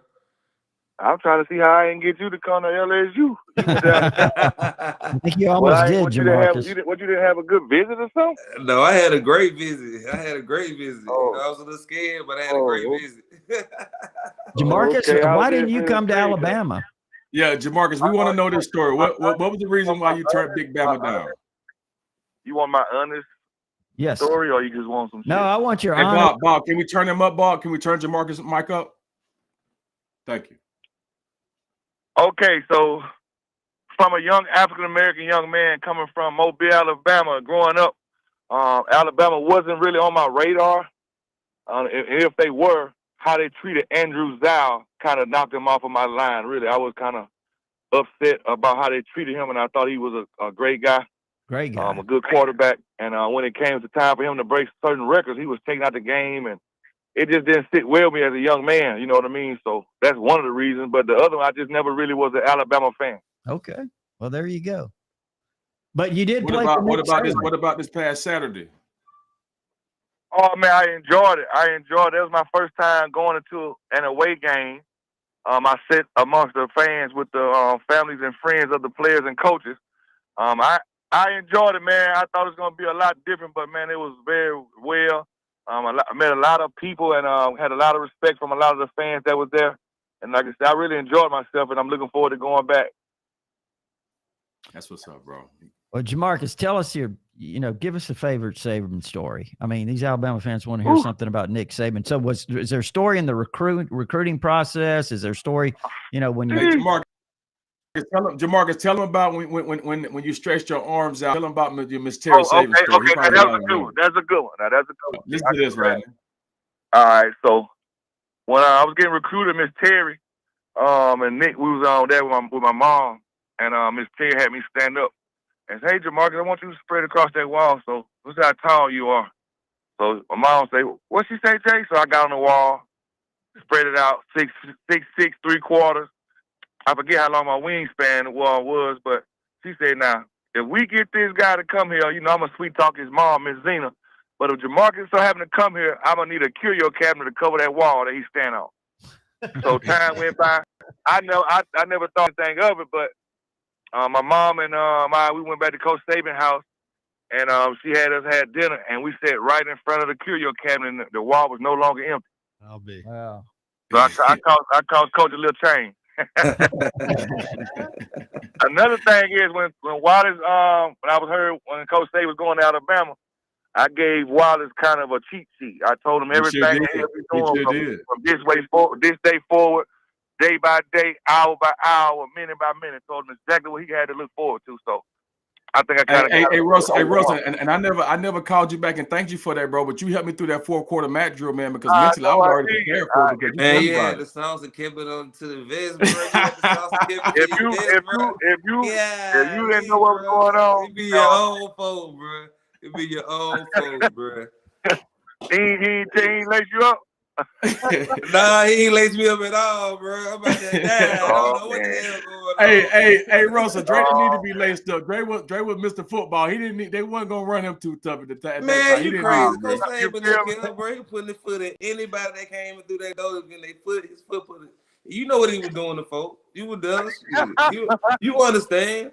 I'm trying to see how I can get you to come to LSU. I think you almost did, Jamarcus. You didn't have a good visit or something? No, I had a great visit. Oh. I was a little scared, but I had a great visit. Jamarcus, why didn't you come to Alabama? Yeah, Jamarcus, we want to know this story. What was the reason why you turned Big Bama down? You want my honest story, or you just want some shit? No, I want your honest. Bob, can we turn him up, Bob? Can we turn Jamarcus' mic up? Thank you. Okay, so from a young African-American young man coming from Mobile, Alabama, growing up, Alabama wasn't really on my radar. If they were, how they treated Andrew Zhao kind of knocked him off of my line, really. I was kind of upset about how they treated him, and I thought he was a great guy. Great guy. A good quarterback. And when it came to time for him to break certain records, he was taken out the game, and it just didn't sit well with me as a young man. You know what I mean? So that's one of the reasons. But the other one, I just never really was an Alabama fan. Okay. Well, there you go. But you did play. What about this past Saturday? Oh man, I enjoyed it. It was my first time going into an away game. I sit amongst the fans with the families and friends of the players and coaches. I enjoyed it, man. I thought it was going to be a lot different, but man, it was very well. I met a lot of people and had a lot of respect from a lot of the fans that was there. And like I said, I really enjoyed myself, and I'm looking forward to going back. That's what's up, bro. Well, Jamarcus, tell us give us a favorite Saban story. I mean, these Alabama fans want to hear something about Nick Saban. So is there a story in the recruiting process? Is there a story, when you Jamarcus, tell him about when you stretched your arms out. Tell him about your Miss Terry Saban story. Okay, that's a good one. That's a good one. Listen to this, right? All right, so when I was getting recruited, Miss Terry, and Nick, we was on there with my mom, and Miss Terry had me stand up and say, "Hey, Jamarcus, I want you to spread across that wall. So let's see how tall you are." So my mom say, "What she say, Jay?" So I got on the wall, spread it out, 6'6", 3/4. I forget how long my wingspan was, but she said, "Now, if we get this guy to come here, I'm gonna sweet talk his mom, Miss Zena. But if Jamarcus so happen to come here, I'm gonna need a curio cabinet to cover that wall that he stand on." So time went by. I never thought anything of it, but my mom and we went back to Coach Saban's house, and she had us had dinner, and we sat right in front of the curio cabinet, and the wall was no longer empty. I'll be. Wow. So I called Coach a little change. Another thing is when Wallace, when I was heard when Coach Saban was going to Alabama, I gave Wallace kind of a cheat sheet. I told him everything he'll be doing from this day forward, day by day, hour by hour, minute by minute. Told him exactly what he had to look forward to. So I think I kind of. Hey, Russell, and I never called you back and thanked you for that, bro. But you helped me through that 4-quarter mat drill, man, because mentally I was already prepared for it. Man, you had the sauce and kept it on to the vest, bro. You had the sauce and kept it to the vest, bro. If you didn't know what was going on, it be your own fault, bro. It be your own fault, bro. He ain't lace you up. Nah, he ain't lace me up at all, bro. I'm about to die. I don't know what the hell going on. Hey, Russell, Dre didn't need to be laced up. Dre was Mr. Football. He didn't need. They wasn't gonna run him too tough at the time. Man, you crazy? Coach Saban didn't care, bro. He putting his foot in anybody that came through that door, and his foot put it. You know what he was doing to folks. You were done. You understand?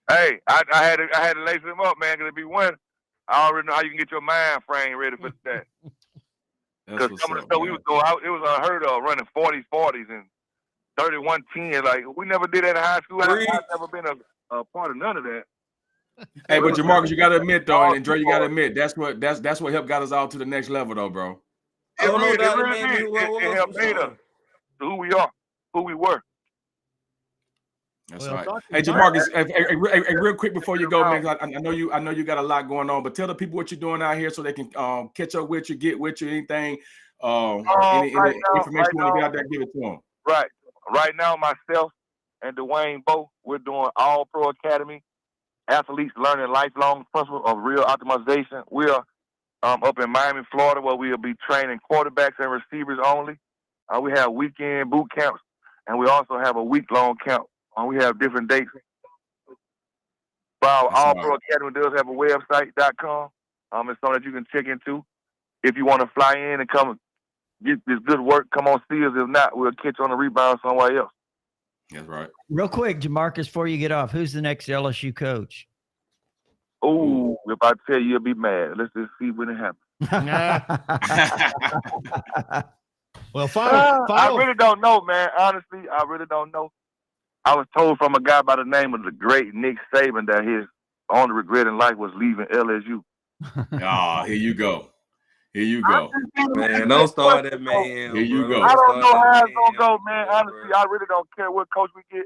Hey, I had to lace him up, man, because if he won, I already know how you can get your mind frame ready for that. Because some of the stuff we was doing, it was unheard of, running 40s and 31-10. Like, we never did that in high school. I've never been a part of none of that. Hey, but Jamarcus, you got to admit, though, and Dre, you got to admit, that's what helped got us all to the next level, though, bro. It helped made us to who we are, who we were. That's right. Hey, Jamarcus, hey, real quick before you go, man, I know you got a lot going on, but tell the people what you're doing out here so they can catch up with you, get with you, anything, any information you want to get out there, give it to them. Right. Right now, myself and Dwayne both, we're doing All Pro Academy, athletes learning lifelong principles of real optimization. We're up in Miami, Florida, where we'll be training quarterbacks and receivers only. We have weekend boot camps, and we also have a week-long camp. We have different dates. But All Pro Academy does have a website.com. It's something that you can check into. If you want to fly in and come get this good work, come on, see us. If not, we'll catch you on the rebound somewhere else. That's right. Real quick, Jamarcus, before you get off, who's the next LSU coach? Oh, if I tell you, you'll be mad. Let's just see when it happens. Well, final. I really don't know, man. Honestly, I really don't know. I was told from a guy by the name of the great Nick Saban that his only regret in life was leaving LSU. Here you go. Here you go. Man, don't start that man. Here you go. I don't know how it's gonna go, man. Honestly, I really don't care what coach we get.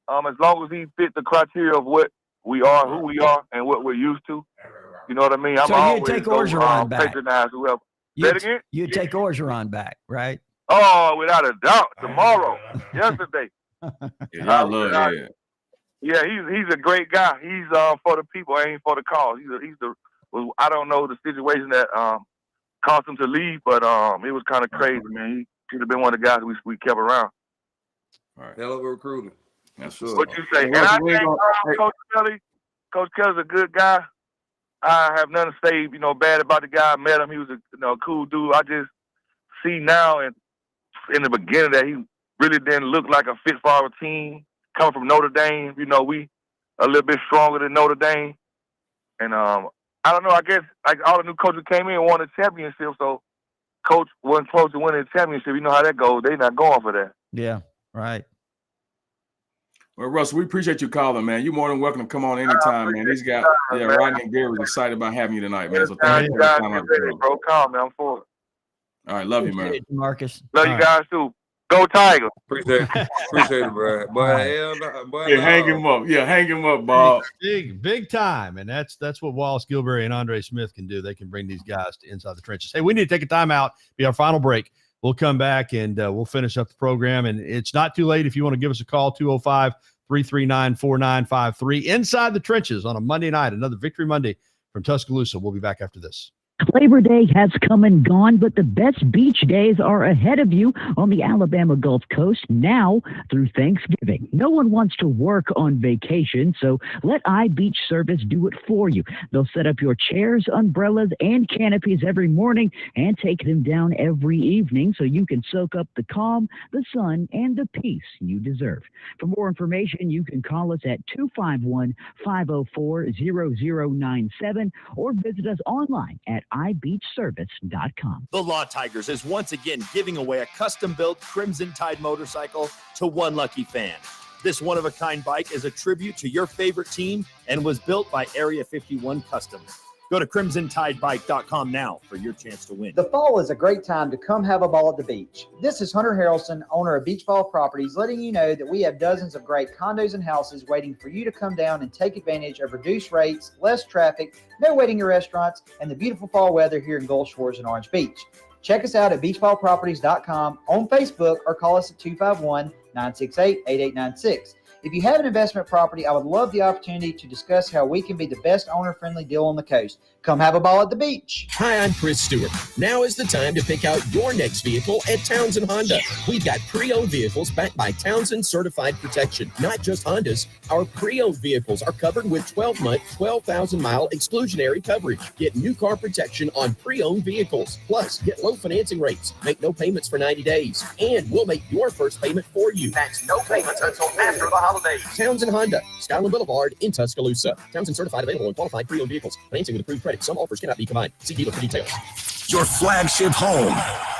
As long as he fits the criteria of what we are, who we are, and what we're used to. You know what I mean? I'm always take Orgeron back. Patronize whoever. Say it again? You'd take Orgeron back, right? Oh, without a doubt. Tomorrow. Yesterday. Yeah, I love that. Yeah, he's a great guy. He's for the people, ain't for the cause. I don't know the situation that caused him to leave, but it was kind of crazy, man. He should have been one of the guys we kept around. All right. Hell of a recruiter. That's sure. What you say? And I think Coach Kelly's a good guy. I have nothing to say, bad about the guy. I met him. He was a cool dude. I just see now and in the beginning that he really didn't look like a fit for our team. Coming from Notre Dame, we a little bit stronger than Notre Dame. And I don't know, I guess like all the new coaches came in and won a championship, so coach wasn't close to winning the championship. You know how that goes. They're not going for that. Yeah, right. Well, Russell, we appreciate you calling, man. You're more than welcome to come on anytime, man. These guys, Rodney and Gary was excited about having you tonight, man. So thank you for the time out. Bro, calm, man. I'm for it. All right, love you, man. Marcus. Love you guys too. Go Tigers. Appreciate it, bro. Hang him up. Yeah, hang him up, Bob. Big time. And that's what Wallace Gilberry and Andre Smith can do. They can bring these guys to inside the trenches. Hey, we need to take a timeout, be our final break. We'll come back and we'll finish up the program. And it's not too late if you want to give us a call, 205-339-4953. Inside the trenches on a Monday night, another Victory Monday from Tuscaloosa. We'll be back after this. Labor Day has come and gone, but the best beach days are ahead of you on the Alabama Gulf Coast now through Thanksgiving. No one wants to work on vacation, so let iBeach Service do it for you. They'll set up your chairs, umbrellas, and canopies every morning and take them down every evening so you can soak up the calm, the sun, and the peace you deserve. For more information, you can call us at 251-504-0097 or visit us online at ibeachservice.com. The Law Tigers is once again giving away a custom-built Crimson Tide motorcycle to one lucky fan. This one-of-a-kind bike is a tribute to your favorite team and was built by Area 51 Customs. Go to crimsontidebike.com now for your chance to win. The fall is a great time to come have a ball at the beach. This is Hunter Harrelson, owner of Beach Ball Properties, letting you know that we have dozens of great condos and houses waiting for you to come down and take advantage of reduced rates, less traffic, no waiting at restaurants, and the beautiful fall weather here in Gulf Shores and Orange Beach. Check us out at beachballproperties.com, on Facebook, or call us at 251-968-8896. If you have an investment property, I would love the opportunity to discuss how we can be the best owner-friendly deal on the coast. Come have a ball at the beach. Hi, I'm Chris Stewart. Now is the time to pick out your next vehicle at Townsend Honda. We've got pre-owned vehicles backed by Townsend Certified Protection. Not just Hondas, our pre-owned vehicles are covered with 12-month, 12,000-mile exclusionary coverage. Get new car protection on pre-owned vehicles. Plus, get low financing rates. Make no payments for 90 days. And we'll make your first payment for you. That's no payments until after the holidays. Townsend Honda, Skyland Boulevard in Tuscaloosa. Townsend Certified, available on qualified pre-owned vehicles. Financing with approved credit. Some offers cannot be combined. See dealer for details. Your flagship home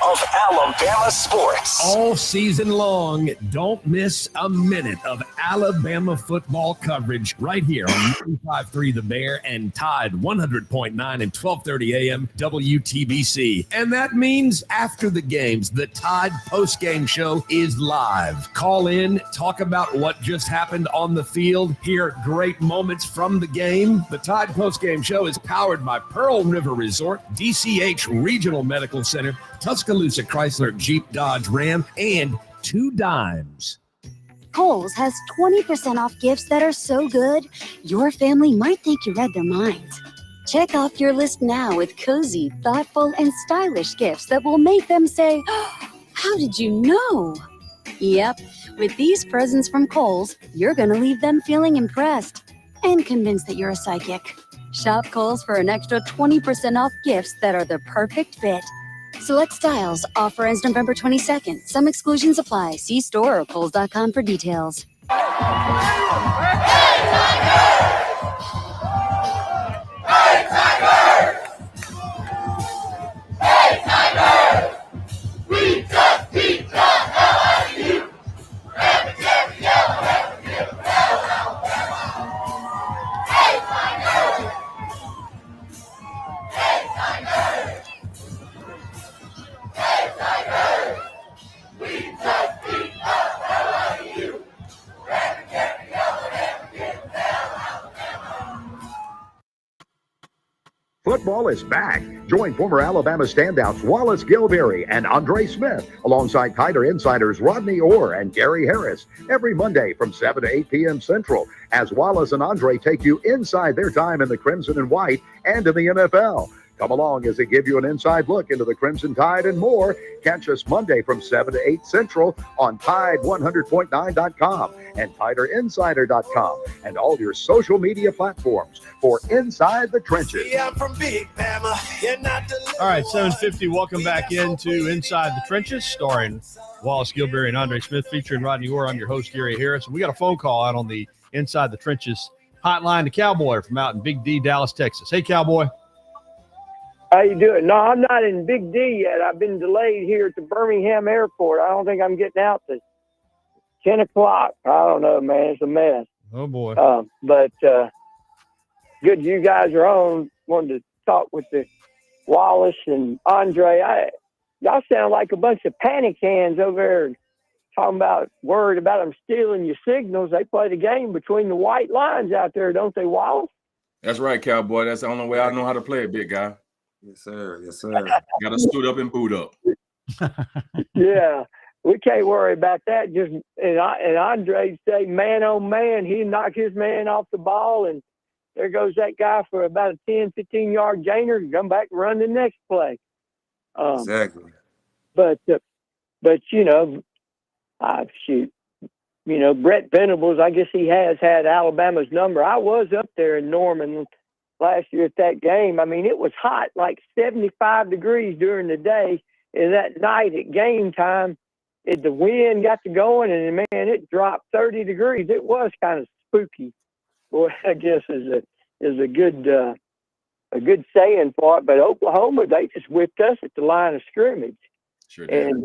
of Alabama sports. All season long, don't miss a minute of Alabama football coverage right here on 95.3 The Bear and Tide 100.9 and 12:30 a.m. WTBC. And that means after the games, the Tide postgame show is live. Call in, talk about what just happened on the field, hear great moments from the game. The Tide postgame show is powered by Pearl River Resort, DCH Regional Medical Center, Tuscaloosa Chrysler Jeep Dodge Ram, and 2 Dimes. Kohl's has 20% off gifts that are so good, your family might think you read their minds. Check off your list now with cozy, thoughtful, and stylish gifts that will make them say, "How did you know?" Yep, with these presents from Kohl's, you're going to leave them feeling impressed and convinced that you're a psychic. Shop Kohl's for an extra 20% off gifts that are the perfect fit. Select styles. Offer ends November 22nd. Some exclusions apply. See store or Kohls.com for details. We just beat the LSU. Rabbit, yellow, rabbit, yellow, hey, Tiger! Hey, Tiger! Hey, Tiger! We just beat the LSU. Rabbit, yellow, rabbit, yellow, Football is back. Join former Alabama standouts Wallace Gilberry and Andre Smith alongside Tiger insiders Rodney Orr and Gary Harris every Monday from 7 to 8 p.m. Central as Wallace and Andre take you inside their time in the Crimson and White and in the NFL. Come along as they give you an inside look into the Crimson Tide and more. Catch us Monday from 7 to 8 Central on Tide100.9.com and TiderInsider.com and all your social media platforms for Inside the Trenches. Yeah, I'm from Big Bama. You're not the All right, 7:50. Welcome back into Inside the Trenches, starring Wallace Gilberry and Andre Smith, featuring Rodney Orr. I'm your host, Gary Harris. We got a phone call out on the Inside the Trenches hotline to Cowboy from out in Big D, Dallas, Texas. Hey, Cowboy. How you doing? No, I'm not in Big D yet. I've been delayed here at the Birmingham airport. I don't think I'm getting out to 10 o'clock. I don't know, man. It's a mess. Oh, boy. But good you guys are on. Wanted to talk with the Wallace and Andre. Y'all sound like a bunch of panic hands over there talking about, worried about them stealing your signals. They play the game between the white lines out there, don't they, Wallace? That's right, Cowboy. That's the only way I know how to play it, big guy. Yes, sir. Yes, sir. Got to suit up and boot up. Yeah, we can't worry about that. Just and Andre say, man, oh, man, he knocked his man off the ball, and there goes that guy for about a 10, 15-yard gainer and come back and run the next play. Exactly. But you know, shoot, you know, Brett Venables, I guess he has had Alabama's number. I was up there in Norman last year at that game. I mean, it was hot, like 75 degrees during the day. And that night at game time, the wind got to going, and man, it dropped 30 degrees. It was kind of spooky. Boy, I guess is a good saying for it. But Oklahoma, they just whipped us at the line of scrimmage. Sure did.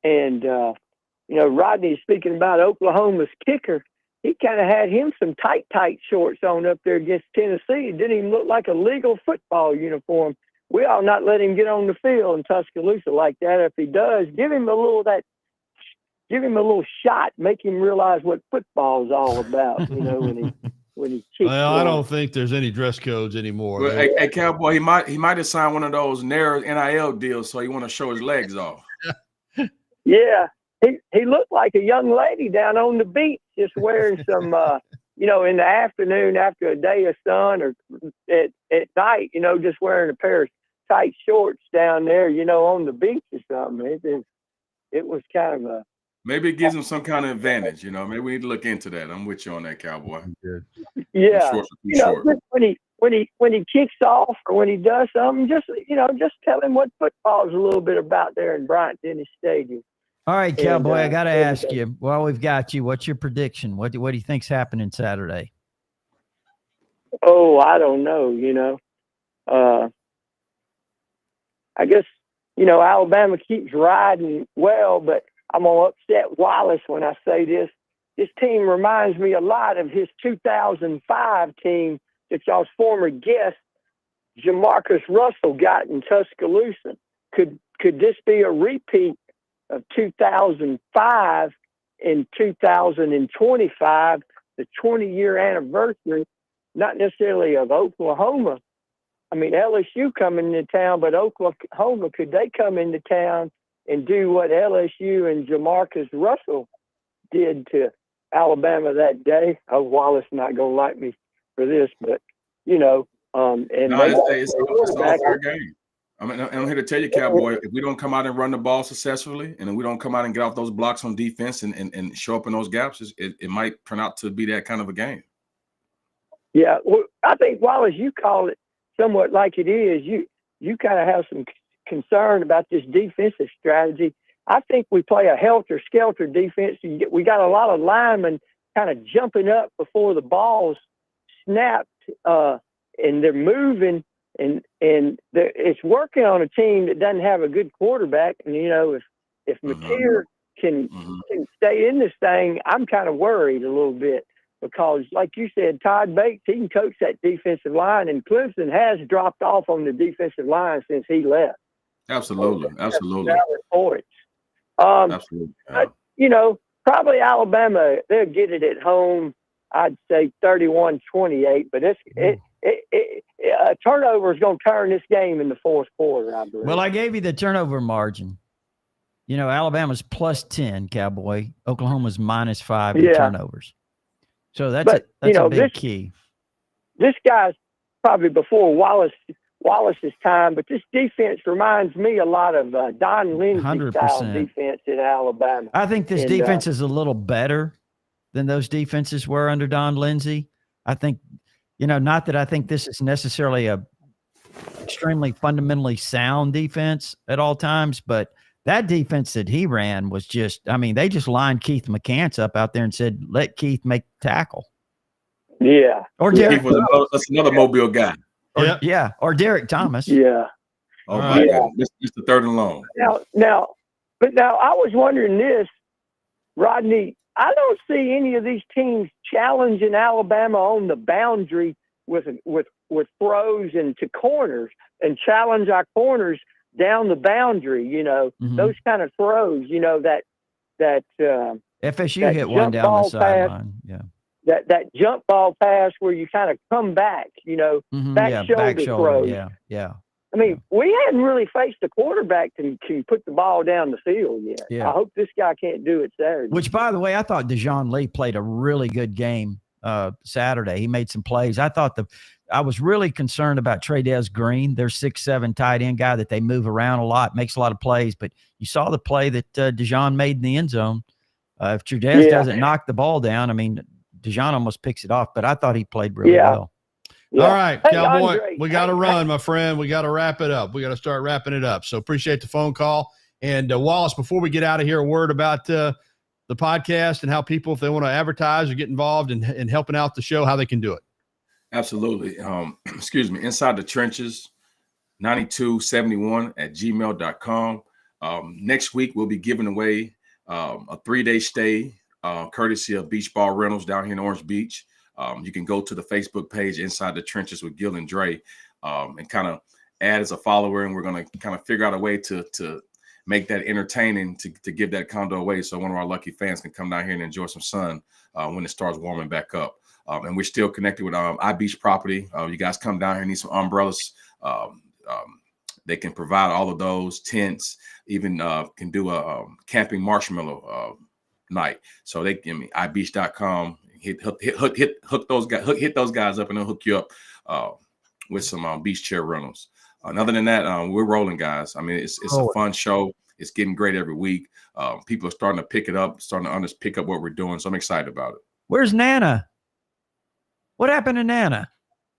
And Rodney, speaking about Oklahoma's kicker, he kind of had him some tight shorts on up there against Tennessee. It didn't even look like a legal football uniform. We ought not let him get on the field in Tuscaloosa like that. If he does, give him a little shot, make him realize what football is all about. You know, when he kicks. Well, I don't think there's any dress codes anymore. Well, hey, Cowboy, he might have signed one of those narrow NIL deals, so he want to show his legs off. Yeah. He looked like a young lady down on the beach, just wearing some, in the afternoon after a day of sun, or at night, just wearing a pair of tight shorts down there, on the beach or something. It was kind of a. Maybe it gives him some kind of advantage, Maybe we need to look into that. I'm with you on that, Cowboy. Yeah. Short. When he kicks off or when he does something, just tell him what football is a little bit about there in Bryant-Denny Stadium. All right, Cowboy, I got to ask you, while we've got you, what's your prediction? What do you think's happening Saturday? Oh, I don't know, I guess, Alabama keeps riding well, but I'm going to upset Wallace when I say this. This team reminds me a lot of his 2005 team that y'all's former guest, Jamarcus Russell, got in Tuscaloosa. Could this be a repeat of 2005 and 2025, the 20-year anniversary, not necessarily of Oklahoma? I mean, LSU coming into town, but Oklahoma, could they come into town and do what LSU and Jamarcus Russell did to Alabama that day? Oh, Wallace not going to like me for this, but, it's all fair game. I mean, I'm here to tell you, Cowboy, if we don't come out and run the ball successfully, and we don't come out and get off those blocks on defense and show up in those gaps, it might turn out to be that kind of a game. Yeah, well, I think, Wallace, you call it somewhat like it is. You kind of have some concern about this defensive strategy. I think we play a helter-skelter defense. We got a lot of linemen kind of jumping up before the ball's snapped, and they're moving. And it's working on a team that doesn't have a good quarterback. And, if Mateer can stay in this thing, I'm kind of worried a little bit because, like you said, Todd Bates, he can coach that defensive line, and Clemson has dropped off on the defensive line since he left. Absolutely. Absolutely. Absolutely. But, probably Alabama, they'll get it at home. I'd say 31-28, but a turnover is going to turn this game in the fourth quarter, I believe. Well, I gave you the turnover margin. You know, Alabama's plus 10, Cowboy. Oklahoma's minus 5 in turnovers. So that's a big key. This guy's probably before Wallace's time, but this defense reminds me a lot of Don Lindsay 100%. style defense in Alabama. I think this defense is a little better than those defenses were under Don Lindsay. I think, you know, not that I think this is necessarily a extremely fundamentally sound defense at all times, but that defense that he ran was just, I mean, they just lined Keith McCants up out there and said, let Keith make tackle. Yeah. Or Derek. That's another Mobile guy. Or Derek Thomas. Yeah. Oh, my God. This is the third and long. Now, I was wondering this, Rodney, I don't see any of these teams challenging Alabama on the boundary with throws and to corners and challenge our corners down the boundary, you know, those kind of throws, you know, that FSU that hit one down the sideline. Yeah. That jump ball pass where you kind of come back, you know, back shoulder throws. Yeah. I mean, we hadn't really faced a quarterback can put the ball down the field yet. Yeah. I hope this guy can't do it Saturday. Which, by the way, I thought Dejoun Lee played a really good game Saturday. He made some plays. I was really concerned about Tre'Dez Green, their 6'7" tight end guy that they move around a lot, makes a lot of plays. But you saw the play that Dejoun made in the end zone. If Tre'Dez doesn't knock the ball down, I mean, Dejoun almost picks it off. But I thought he played really well. Yeah. All right, Hey, Cowboy, Andre, we got to run, my friend. We got to wrap it up. We got to start wrapping it up. So appreciate the phone call. And Wallace, before we get out of here, a word about the podcast and how people, if they want to advertise or get involved in helping out the show, how they can do it. Absolutely. Excuse me. Inside the Trenches, 9271@gmail.com. Next week, we'll be giving away a 3-day stay courtesy of Beach Ball Rentals down here in Orange Beach. You can go to the Facebook page, Inside the Trenches with Gil and Dre, and kind of add as a follower. And we're going to kind of figure out a way to make that entertaining to give that condo away so one of our lucky fans can come down here and enjoy some sun when it starts warming back up. And we're still connected with iBeach Property. You guys come down here and need some umbrellas. They can provide all of those, tents, even can do a camping marshmallow night. So they give me iBeach.com. Hit those guys up, and they'll hook you up with some beach chair rentals. And other than that, we're rolling, guys. I mean, it's a fun show. It's getting great every week. People are starting to pick it up, starting to pick up what we're doing. So I'm excited about it. Where's Nana? What happened to Nana?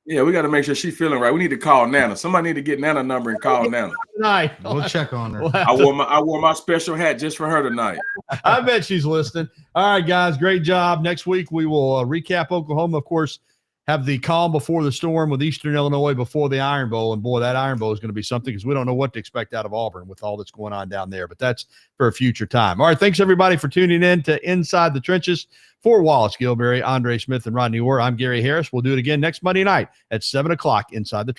Yeah, we got to make sure she's feeling right. We need to call Nana. Somebody need to get Nana number and call Nana. Tonight. We'll check on her. I wore my special hat just for her tonight. I bet she's listening. All right, guys, great job. Next week we will recap Oklahoma. Of course, have the calm before the storm with Eastern Illinois before the Iron Bowl. And boy, that Iron Bowl is going to be something because we don't know what to expect out of Auburn with all that's going on down there. But that's for a future time. All right, thanks everybody for tuning in to Inside the Trenches. For Wallace Gilberry, Andre Smith, and Rodney Orr, I'm Gary Harris. We'll do it again next Monday night at 7 o'clock Inside the Trenches.